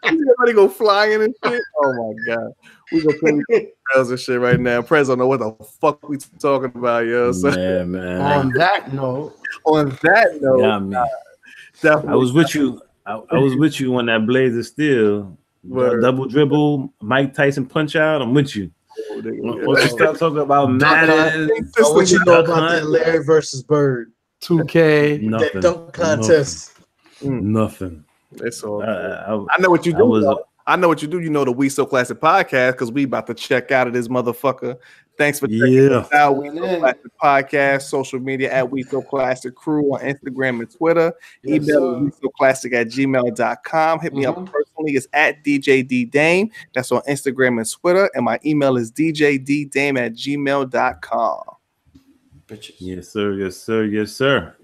Everybody go flying and shit. Oh my god, we gonna play trails and shit right now. Prez don't know what the fuck we talking about, yo. So, yeah, man. On that note, definitely. I was with you. I was with you on that Blades of Steel. Double dribble, Mike Tyson punch out. I'm with you. Once you start talking about Madden, what you know about that Larry versus Bird 2K, that dunk contest? Nothing. It's all. I know what you do. I know what you do. You know the We So Classic podcast because we about to check out of this motherfucker. Thanks for checking us out. We So Classic podcast, social media at We So Classic Crew on Instagram and Twitter. Email WeSoClassic@gmail.com. Hit me up personally. It's at DJ Dame. That's on Instagram and Twitter. And my email is djddame@gmail.com. Yes, sir. Yes, sir. Yes, sir.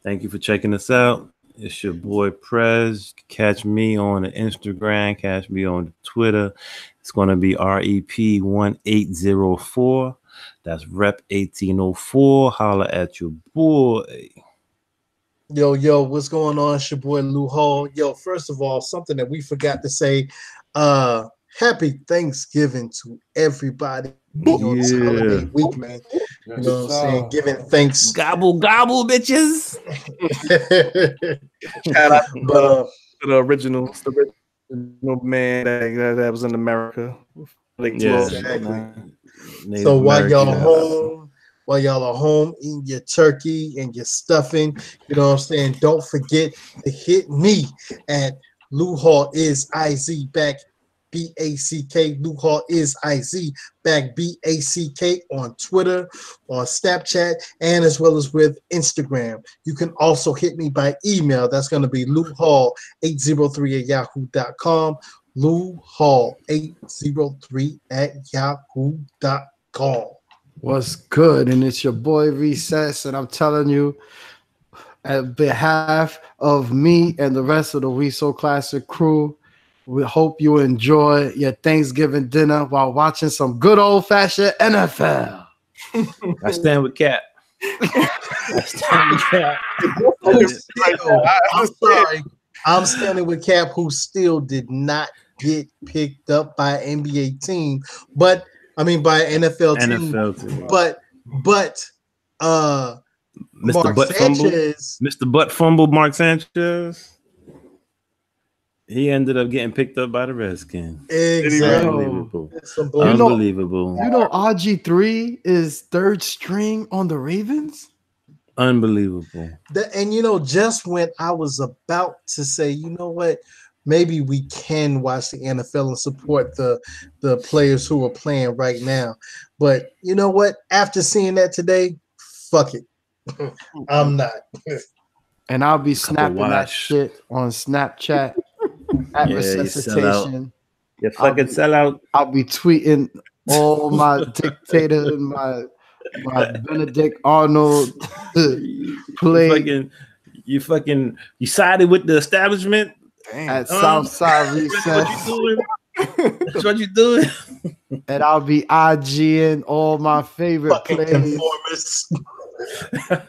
Thank you for checking us out. It's your boy Prez. Catch me on the Instagram. Catch me on the Twitter. It's going to be REP1804. That's Rep 1804. Holla at your boy. Yo, what's going on? It's your boy Lou Hall. Yo, first of all, something that we forgot to say. Happy Thanksgiving to everybody. You know, this holiday week, man. You know what I'm saying? Giving thanks. Gobble, gobble, bitches. Shout out to the original man that was in America. Yeah, exactly. So while y'all are home eating your turkey and your stuffing, you know what I'm saying? Don't forget to hit me at Lou Hall is IZ back. BACK. Lou Hall is IZ back. BACK on Twitter, on Snapchat, and as well as with Instagram. You can also hit me by email. That's going to be LouHall803@yahoo.com. LouHall803@yahoo.com. What's good? And it's your boy Recess, and I'm telling you, at behalf of me and the rest of the We So Classic crew, we hope you enjoy your Thanksgiving dinner while watching some good old-fashioned NFL. I stand with Cap. I'm sorry. I'm standing with Cap, who still did not get picked up by an NBA team, by an NFL team. But Mr. Butt Fumble, Mark Sanchez. He ended up getting picked up by the Redskins. Exactly. Unbelievable. You know RG3 is third string on the Ravens? Unbelievable. And just when I was about to say, you know what, maybe we can watch the NFL and support the players who are playing right now. But you know what? After seeing that today, fuck it. I'm not. And I'll be snapping that shit on Snapchat at Resuscitation. You fucking sellout. I'll be tweeting all my dictator and my Benedict Arnold play. You sided with the establishment at Southside Recess. That's what you doing. And I'll be IGing all my favorite plays.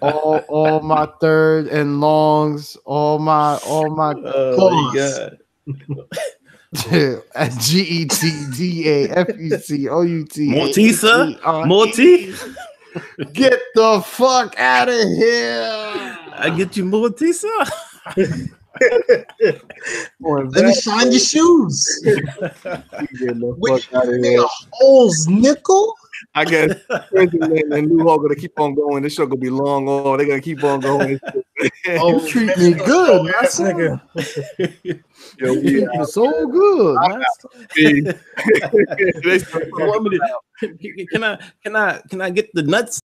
all my third and longs, all my God. At GETDAFECOUT. Mortisa? Get the fuck out of here. I get you Mortisa. Let me shine your shoes. With holes, nickel. I guess and Lou Hall gonna keep on going. This show gonna be long. Oh, they're gonna keep on going. You treat me good, that's nigga. You treat me so good. Can I get the nuts?